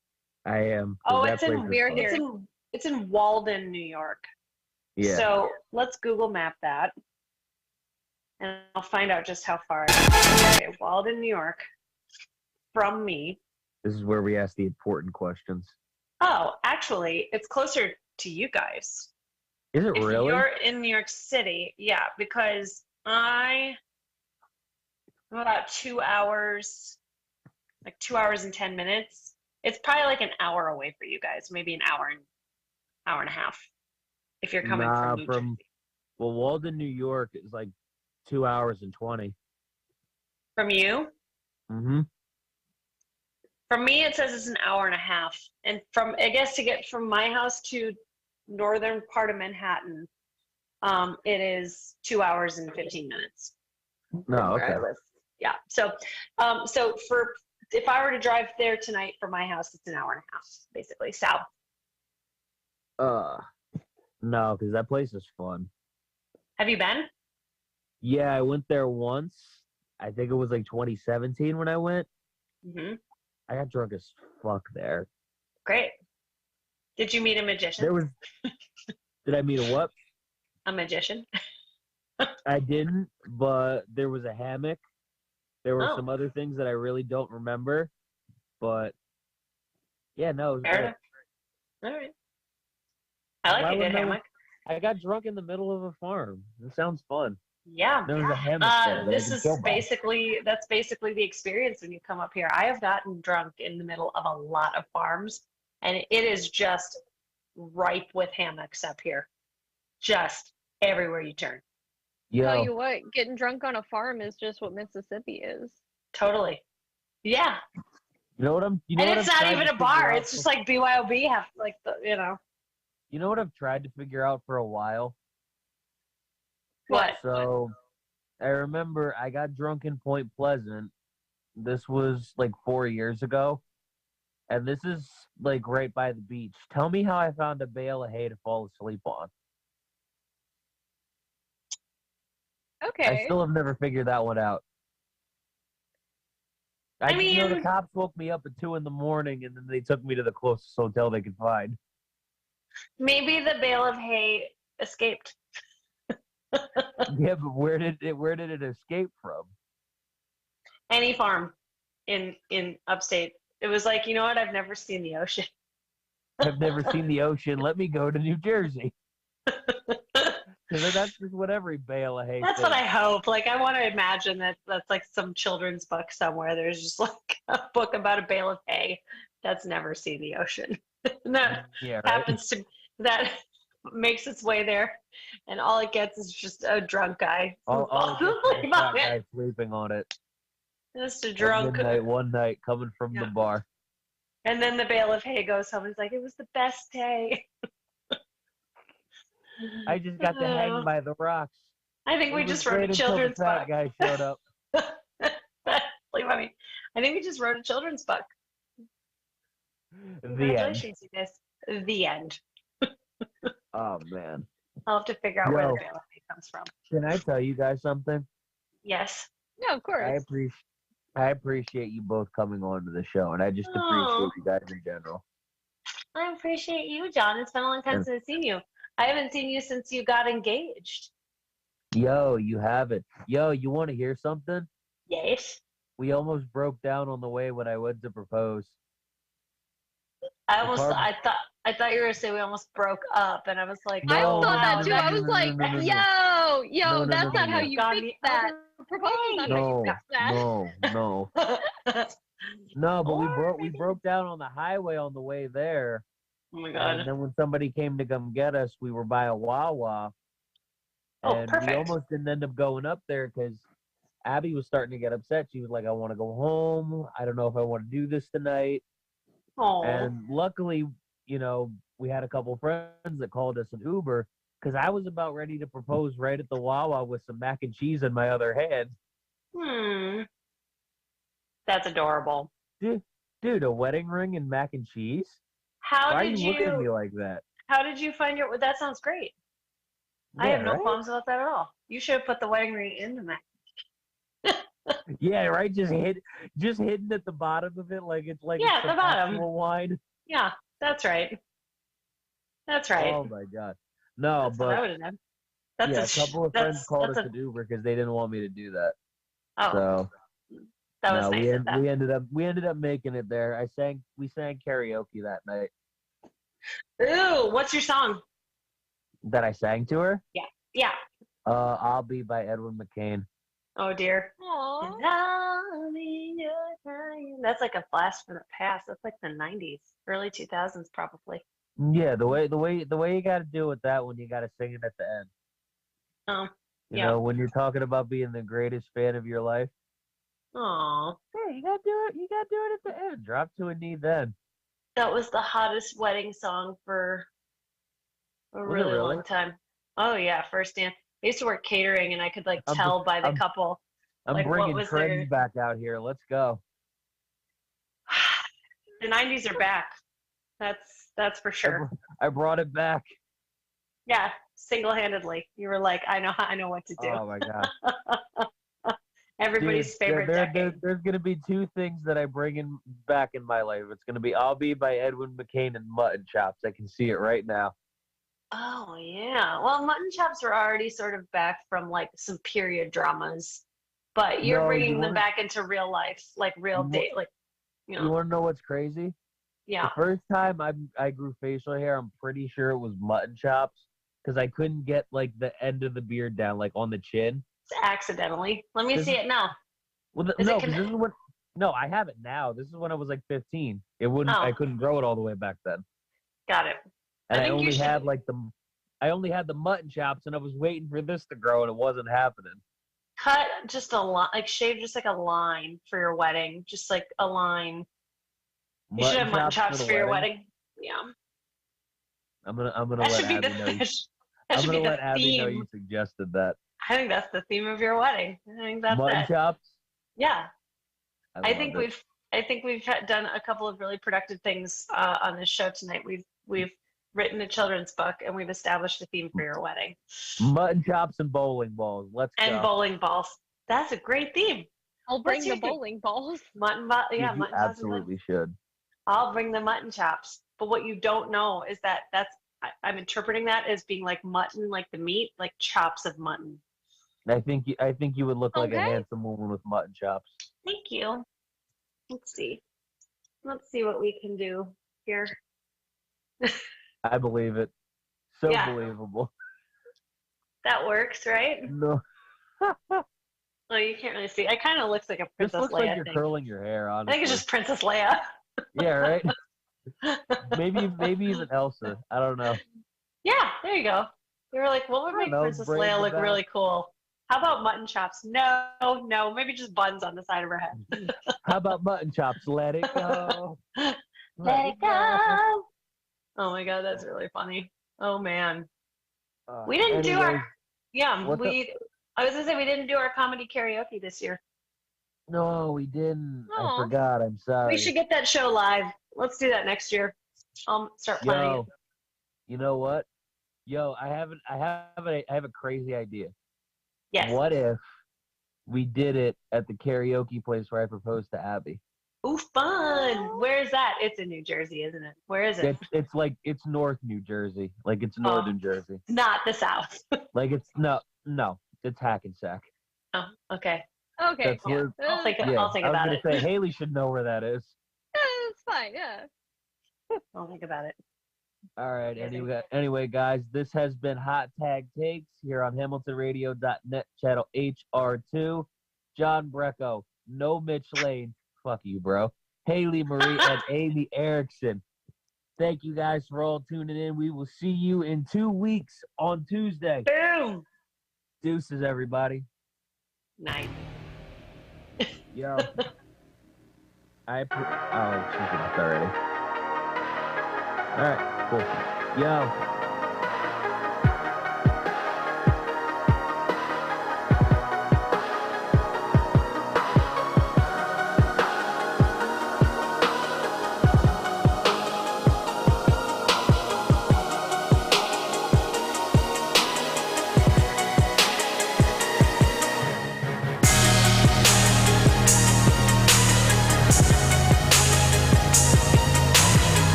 [SPEAKER 1] I am.
[SPEAKER 2] Oh,
[SPEAKER 1] That
[SPEAKER 2] it's in
[SPEAKER 1] place is fun.
[SPEAKER 2] it's in Walden, New York.
[SPEAKER 1] Yeah.
[SPEAKER 2] So let's Google map that. And I'll find out just how far it is. Okay, Walden, New York. From me.
[SPEAKER 1] This is where we ask the important questions.
[SPEAKER 2] Oh, actually, it's closer to you guys.
[SPEAKER 1] Is it
[SPEAKER 2] If
[SPEAKER 1] really?
[SPEAKER 2] you're in New York City, yeah, because I'm about 2 hours, like 2 hours and 10 minutes. It's probably like an hour away for you guys, maybe an hour and a half. If you're coming from New Jersey.
[SPEAKER 1] Well, Walden, New York is like 2 hours and 20.
[SPEAKER 2] From you?
[SPEAKER 1] Mm-hmm.
[SPEAKER 2] From me, it says it's an hour and a half. And I guess to get from my house to northern part of Manhattan, it is 2 hours and 15 minutes.
[SPEAKER 1] No,
[SPEAKER 2] where I
[SPEAKER 1] okay.
[SPEAKER 2] live. Yeah. So, if I were to drive there tonight from my house, it's an hour and a half, basically south.
[SPEAKER 1] No, because that place is fun.
[SPEAKER 2] Have you been?
[SPEAKER 1] Yeah, I went there once. I think it was like 2017 when I went.
[SPEAKER 2] Mm-hmm.
[SPEAKER 1] I got drunk as fuck there.
[SPEAKER 2] Great. Did you meet a magician?
[SPEAKER 1] There was. Did I meet a what?
[SPEAKER 2] A magician?
[SPEAKER 1] I didn't, but there was a hammock. There were
[SPEAKER 2] Oh.
[SPEAKER 1] some other things that I really don't remember, but yeah, no, it was
[SPEAKER 2] Fair
[SPEAKER 1] great.
[SPEAKER 2] enough. All right. I like
[SPEAKER 1] Why
[SPEAKER 2] a good
[SPEAKER 1] wouldn't I-
[SPEAKER 2] hammock.
[SPEAKER 1] I got drunk in the middle of a farm. It sounds fun.
[SPEAKER 2] Yeah.
[SPEAKER 1] There was a hammock there. that I
[SPEAKER 2] This
[SPEAKER 1] could
[SPEAKER 2] is
[SPEAKER 1] chill by.
[SPEAKER 2] that's basically the experience when you come up here. I have gotten drunk in the middle of a lot of farms, and it is just ripe with hammocks up here. Just everywhere you turn.
[SPEAKER 4] Tell
[SPEAKER 1] Yo,
[SPEAKER 4] you what, getting drunk on a farm is just what Mississippi is.
[SPEAKER 2] Totally. Yeah.
[SPEAKER 1] you know what I'm? You know
[SPEAKER 2] And
[SPEAKER 1] what
[SPEAKER 2] it's
[SPEAKER 1] I've
[SPEAKER 2] not
[SPEAKER 1] tried
[SPEAKER 2] even
[SPEAKER 1] to
[SPEAKER 2] a bar.
[SPEAKER 1] figure out
[SPEAKER 2] It's just like BYOB have like
[SPEAKER 1] You know what I've tried to figure out for a while?
[SPEAKER 2] what?
[SPEAKER 1] So, I remember I got drunk in Point Pleasant. This was like 4 years ago. And this is like right by the beach. Tell me how I found a bale of hay to fall asleep on. I
[SPEAKER 4] Okay.
[SPEAKER 1] still have never figured that one out.
[SPEAKER 2] I
[SPEAKER 1] just know the
[SPEAKER 2] mean-
[SPEAKER 1] cops woke me up at 2 a.m. and then they took me to the closest hotel they could find.
[SPEAKER 2] Maybe the bale of hay escaped.
[SPEAKER 1] Yeah, but where did it escape from?
[SPEAKER 2] Any farm in upstate. It was like, you know what? I've never seen the ocean.
[SPEAKER 1] I've never seen the ocean. Let me go to New Jersey. Because that's just what every bale of hay.
[SPEAKER 2] That's what
[SPEAKER 1] thinks.
[SPEAKER 2] I hope. Like, I want to imagine that's like some children's book somewhere. There's just like a book about a bale of hay that's never seen the ocean. And that
[SPEAKER 1] Yeah, right.
[SPEAKER 2] happens to that makes its way there, and all it gets is just a drunk guy.
[SPEAKER 1] All
[SPEAKER 2] falls
[SPEAKER 1] it gets is
[SPEAKER 2] asleep
[SPEAKER 1] a
[SPEAKER 2] on
[SPEAKER 1] fat
[SPEAKER 2] it.
[SPEAKER 1] guy sleeping on it.
[SPEAKER 2] Just a
[SPEAKER 1] At
[SPEAKER 2] drunk.
[SPEAKER 1] midnight, one night, coming from the
[SPEAKER 2] Yeah.
[SPEAKER 1] bar.
[SPEAKER 2] And then the bale of hay goes home and is like, it was the best day.
[SPEAKER 1] I just got to hang by the rocks.
[SPEAKER 2] I think we
[SPEAKER 1] It was
[SPEAKER 2] just wrote a
[SPEAKER 1] great until
[SPEAKER 2] children's
[SPEAKER 1] the fat
[SPEAKER 2] book.
[SPEAKER 1] guy showed up.
[SPEAKER 2] Like, I mean, I think we just wrote a children's book.
[SPEAKER 1] The end.
[SPEAKER 2] Congratulations, you guys. The end.
[SPEAKER 1] Oh man.
[SPEAKER 2] I'll have to figure out where the
[SPEAKER 1] Yo.
[SPEAKER 2] bale of hay comes from.
[SPEAKER 1] Can I tell you guys something?
[SPEAKER 2] Yes.
[SPEAKER 4] Yeah, of course.
[SPEAKER 1] I appreciate you both coming on to the show, and I just appreciate you guys in general.
[SPEAKER 2] I appreciate you, John. It's been a long time
[SPEAKER 1] And-
[SPEAKER 2] since I've seen you. I haven't seen you since you got engaged.
[SPEAKER 1] Yo, you have it. Yo, you want to hear something?
[SPEAKER 2] Yes.
[SPEAKER 1] We almost broke down on the way when I went to propose.
[SPEAKER 2] I thought you were gonna say we almost broke up, and I was like,
[SPEAKER 4] I
[SPEAKER 1] No,
[SPEAKER 4] thought that
[SPEAKER 2] wow,
[SPEAKER 4] too.
[SPEAKER 1] no,
[SPEAKER 4] I was
[SPEAKER 1] no,
[SPEAKER 4] like,
[SPEAKER 1] no, no, no.
[SPEAKER 4] yo,
[SPEAKER 1] No,
[SPEAKER 4] that's
[SPEAKER 1] no,
[SPEAKER 4] not
[SPEAKER 1] no,
[SPEAKER 4] how
[SPEAKER 1] no.
[SPEAKER 4] you
[SPEAKER 2] Gone
[SPEAKER 4] fix
[SPEAKER 2] the
[SPEAKER 4] that.
[SPEAKER 2] other
[SPEAKER 4] Proposal's not how you
[SPEAKER 1] No,
[SPEAKER 4] fix that.
[SPEAKER 1] no. No, but
[SPEAKER 2] Or
[SPEAKER 1] we
[SPEAKER 2] maybe-
[SPEAKER 1] broke down on the highway on the way there.
[SPEAKER 2] Oh my
[SPEAKER 1] And
[SPEAKER 2] god.
[SPEAKER 1] then when somebody came to come get us, we were by a Wawa.
[SPEAKER 2] Oh,
[SPEAKER 1] And
[SPEAKER 2] perfect.
[SPEAKER 1] we almost didn't end up going up there because Abby was starting to get upset. She was like, I want to go home. I don't know if I want to do this tonight.
[SPEAKER 2] Oh.
[SPEAKER 1] And luckily, you know, we had a couple friends that called us an Uber because I was about ready to propose right at the Wawa with some mac and cheese in my other hand.
[SPEAKER 2] That's adorable.
[SPEAKER 1] Dude, a wedding ring and mac and cheese?
[SPEAKER 2] How
[SPEAKER 1] Why are
[SPEAKER 2] did
[SPEAKER 1] you looking at me
[SPEAKER 2] you
[SPEAKER 1] like that?
[SPEAKER 2] how did you find your that sounds great. I
[SPEAKER 1] Yeah,
[SPEAKER 2] have no
[SPEAKER 1] right?
[SPEAKER 2] qualms about that at all. You should have put the wedding ring in the mac.
[SPEAKER 1] Yeah, right. Just hidden at the bottom of it, like it's like
[SPEAKER 2] Yeah,
[SPEAKER 1] it's
[SPEAKER 2] at
[SPEAKER 1] some
[SPEAKER 2] the bottom.
[SPEAKER 1] actual wine.
[SPEAKER 2] Yeah, that's right. That's right.
[SPEAKER 1] Oh my god, no!
[SPEAKER 2] That's what I
[SPEAKER 1] But
[SPEAKER 2] would have done. That's
[SPEAKER 1] yeah, a couple of friends called us
[SPEAKER 2] that's
[SPEAKER 1] an Uber because they didn't want me to do that.
[SPEAKER 2] oh,
[SPEAKER 1] So
[SPEAKER 2] that was
[SPEAKER 1] no,
[SPEAKER 2] nice of them.
[SPEAKER 1] we ended up making it there. We sang karaoke that night.
[SPEAKER 2] Ooh, what's your song?
[SPEAKER 1] That I sang to her.
[SPEAKER 2] Yeah.
[SPEAKER 1] I'll Be by Edwin McCain.
[SPEAKER 2] Oh dear.
[SPEAKER 4] Aww.
[SPEAKER 2] I'll be your time. That's like a blast from the past. That's like the 90s, early 2000s, probably.
[SPEAKER 1] Yeah, the way you got to do with that one, you got to sing it at the end.
[SPEAKER 2] Oh,
[SPEAKER 1] You
[SPEAKER 2] yeah.
[SPEAKER 1] know, when you're talking about being the greatest fan of your life.
[SPEAKER 2] Aw.
[SPEAKER 1] Yeah, you got to do it. You got to do it at the end. Drop to a knee then.
[SPEAKER 2] That was the hottest wedding song for a
[SPEAKER 1] Was it
[SPEAKER 2] really
[SPEAKER 1] really?
[SPEAKER 2] long time. Oh yeah, first dance. I used to work catering, and I could like
[SPEAKER 1] I'm
[SPEAKER 2] tell by the
[SPEAKER 1] I'm-
[SPEAKER 2] couple.
[SPEAKER 1] I'm
[SPEAKER 2] Like, what
[SPEAKER 1] bringing
[SPEAKER 2] was
[SPEAKER 1] trends
[SPEAKER 2] there?
[SPEAKER 1] back out here. Let's go.
[SPEAKER 2] The 90s are back. That's for sure.
[SPEAKER 1] I brought it back.
[SPEAKER 2] Yeah, single-handedly. You were like, I know what to do.
[SPEAKER 1] Oh my god.
[SPEAKER 2] Everybody's
[SPEAKER 1] Dude,
[SPEAKER 2] favorite decade.
[SPEAKER 1] there's gonna be two things that I bring back in my life. It's gonna be "I'll Be" by Edwin McCain and Mutton Chops. I can see it right now.
[SPEAKER 2] Oh yeah. Well, mutton chops were already sort of back from like some period dramas, but you're
[SPEAKER 1] No,
[SPEAKER 2] bringing them back into real life, like real
[SPEAKER 1] you
[SPEAKER 2] date, like
[SPEAKER 1] you want to know what's crazy?
[SPEAKER 2] yeah.
[SPEAKER 1] The first time I grew facial hair, I'm pretty sure it was Mutton Chops because I couldn't get like the end of the beard down, like on the chin.
[SPEAKER 2] Accidentally. Let me
[SPEAKER 1] This
[SPEAKER 2] see
[SPEAKER 1] is-
[SPEAKER 2] it now.
[SPEAKER 1] Well,
[SPEAKER 2] Is
[SPEAKER 1] no,
[SPEAKER 2] it
[SPEAKER 1] because this is what. No, I have it now. This is when I was like 15. It wouldn't.
[SPEAKER 2] Oh.
[SPEAKER 1] I couldn't grow it all the way back then.
[SPEAKER 2] Got it.
[SPEAKER 1] And
[SPEAKER 2] I
[SPEAKER 1] I
[SPEAKER 2] think you
[SPEAKER 1] only
[SPEAKER 2] should-
[SPEAKER 1] had like I only had the Mutton Chops, and I was waiting for this to grow, and it wasn't happening.
[SPEAKER 2] Cut just a line, like shave just like a line for your wedding, just like a line. You should have mutton chops
[SPEAKER 1] the
[SPEAKER 2] for your wedding. Yeah.
[SPEAKER 1] I'm gonna
[SPEAKER 2] That
[SPEAKER 1] let
[SPEAKER 2] should be
[SPEAKER 1] Abby
[SPEAKER 2] the
[SPEAKER 1] know.
[SPEAKER 2] that
[SPEAKER 1] I'm
[SPEAKER 2] should
[SPEAKER 1] gonna
[SPEAKER 2] be the
[SPEAKER 1] let Abby know
[SPEAKER 2] theme.
[SPEAKER 1] you suggested that.
[SPEAKER 2] I think that's the theme of your wedding. I think that's
[SPEAKER 1] Mutton
[SPEAKER 2] it.
[SPEAKER 1] Chops.
[SPEAKER 2] Yeah. I
[SPEAKER 1] love
[SPEAKER 2] think
[SPEAKER 1] it.
[SPEAKER 2] we've done a couple of really productive things on this show tonight. We've written a children's book and we've established a theme for your wedding.
[SPEAKER 1] Mutton Chops and bowling balls. Let's
[SPEAKER 2] And
[SPEAKER 1] go.
[SPEAKER 2] bowling balls. That's a great theme.
[SPEAKER 4] I'll bring
[SPEAKER 2] What's
[SPEAKER 4] the
[SPEAKER 2] your theme?
[SPEAKER 4] bowling balls.
[SPEAKER 1] Dude,
[SPEAKER 2] Yeah,
[SPEAKER 1] you
[SPEAKER 2] mutton chops.
[SPEAKER 1] absolutely should.
[SPEAKER 2] I'll bring the mutton chops. But what you don't know is that I'm interpreting that as being like mutton, like the meat, like chops of mutton.
[SPEAKER 1] I think you would look like a
[SPEAKER 4] Okay.
[SPEAKER 1] handsome woman with mutton chops.
[SPEAKER 2] Thank you. Let's see. Let's see what we can do here.
[SPEAKER 1] I believe it. So
[SPEAKER 2] Yeah.
[SPEAKER 1] believable.
[SPEAKER 2] That works, right?
[SPEAKER 1] No,
[SPEAKER 2] Oh, you can't really see. It kind of looks like a
[SPEAKER 1] this
[SPEAKER 2] Princess
[SPEAKER 1] looks
[SPEAKER 2] Leia
[SPEAKER 1] like you're
[SPEAKER 2] thing.
[SPEAKER 1] curling your hair.
[SPEAKER 2] I
[SPEAKER 1] Honestly,
[SPEAKER 2] think it's just Princess Leia.
[SPEAKER 1] yeah, right. Maybe even Elsa. I don't know.
[SPEAKER 2] Yeah, there you go. They were like, what would
[SPEAKER 1] I
[SPEAKER 2] make
[SPEAKER 1] don't know,
[SPEAKER 2] Princess
[SPEAKER 1] braids
[SPEAKER 2] Leia
[SPEAKER 1] in
[SPEAKER 2] look
[SPEAKER 1] the
[SPEAKER 2] really cool? How about mutton chops? No, maybe just buns on the side of her head.
[SPEAKER 1] How about mutton chops? Let it go.
[SPEAKER 2] Let it go. Oh my god, that's really funny. Oh man. We didn't do our
[SPEAKER 1] what's
[SPEAKER 2] I was gonna say we didn't do our comedy karaoke this year.
[SPEAKER 1] No, we didn't. I
[SPEAKER 4] Aw.
[SPEAKER 1] forgot. I'm sorry.
[SPEAKER 2] We should get that show live. Let's do that next year. I'll start planning
[SPEAKER 1] Yo, you know what? Yo, I have a crazy idea.
[SPEAKER 2] it. Yes.
[SPEAKER 1] What if we did it at the karaoke place where I proposed to Abby?
[SPEAKER 2] Ooh, fun. Where is that? It's in New Jersey, isn't it? Where is it?
[SPEAKER 1] It's North New Jersey, like it's Northern Jersey.
[SPEAKER 2] Not the South.
[SPEAKER 1] Like it's no, it's Hackensack.
[SPEAKER 2] Oh, okay.
[SPEAKER 4] Okay.
[SPEAKER 1] That's
[SPEAKER 4] Yeah.
[SPEAKER 1] where-
[SPEAKER 2] I'll think
[SPEAKER 1] Yeah,
[SPEAKER 2] I'll think
[SPEAKER 1] I was
[SPEAKER 2] about
[SPEAKER 1] gonna
[SPEAKER 2] it.
[SPEAKER 1] say Haley should know where that is.
[SPEAKER 4] It's fine. Yeah.
[SPEAKER 2] I'll think about it.
[SPEAKER 1] All right.
[SPEAKER 2] Okay.
[SPEAKER 1] Anyway, guys, this has been Hot Tag Takes here on HamiltonRadio.net, channel HR2. John Brecco, no Mitch Lane. Fuck you, bro. Haley Marie and Aimee Erickson. Thank you guys for all tuning in. We will see you in 2 weeks on Tuesday.
[SPEAKER 2] Boom.
[SPEAKER 1] Deuces, everybody.
[SPEAKER 2] Nice.
[SPEAKER 1] Yo. Oh, she's left already. All right, cool. Yo,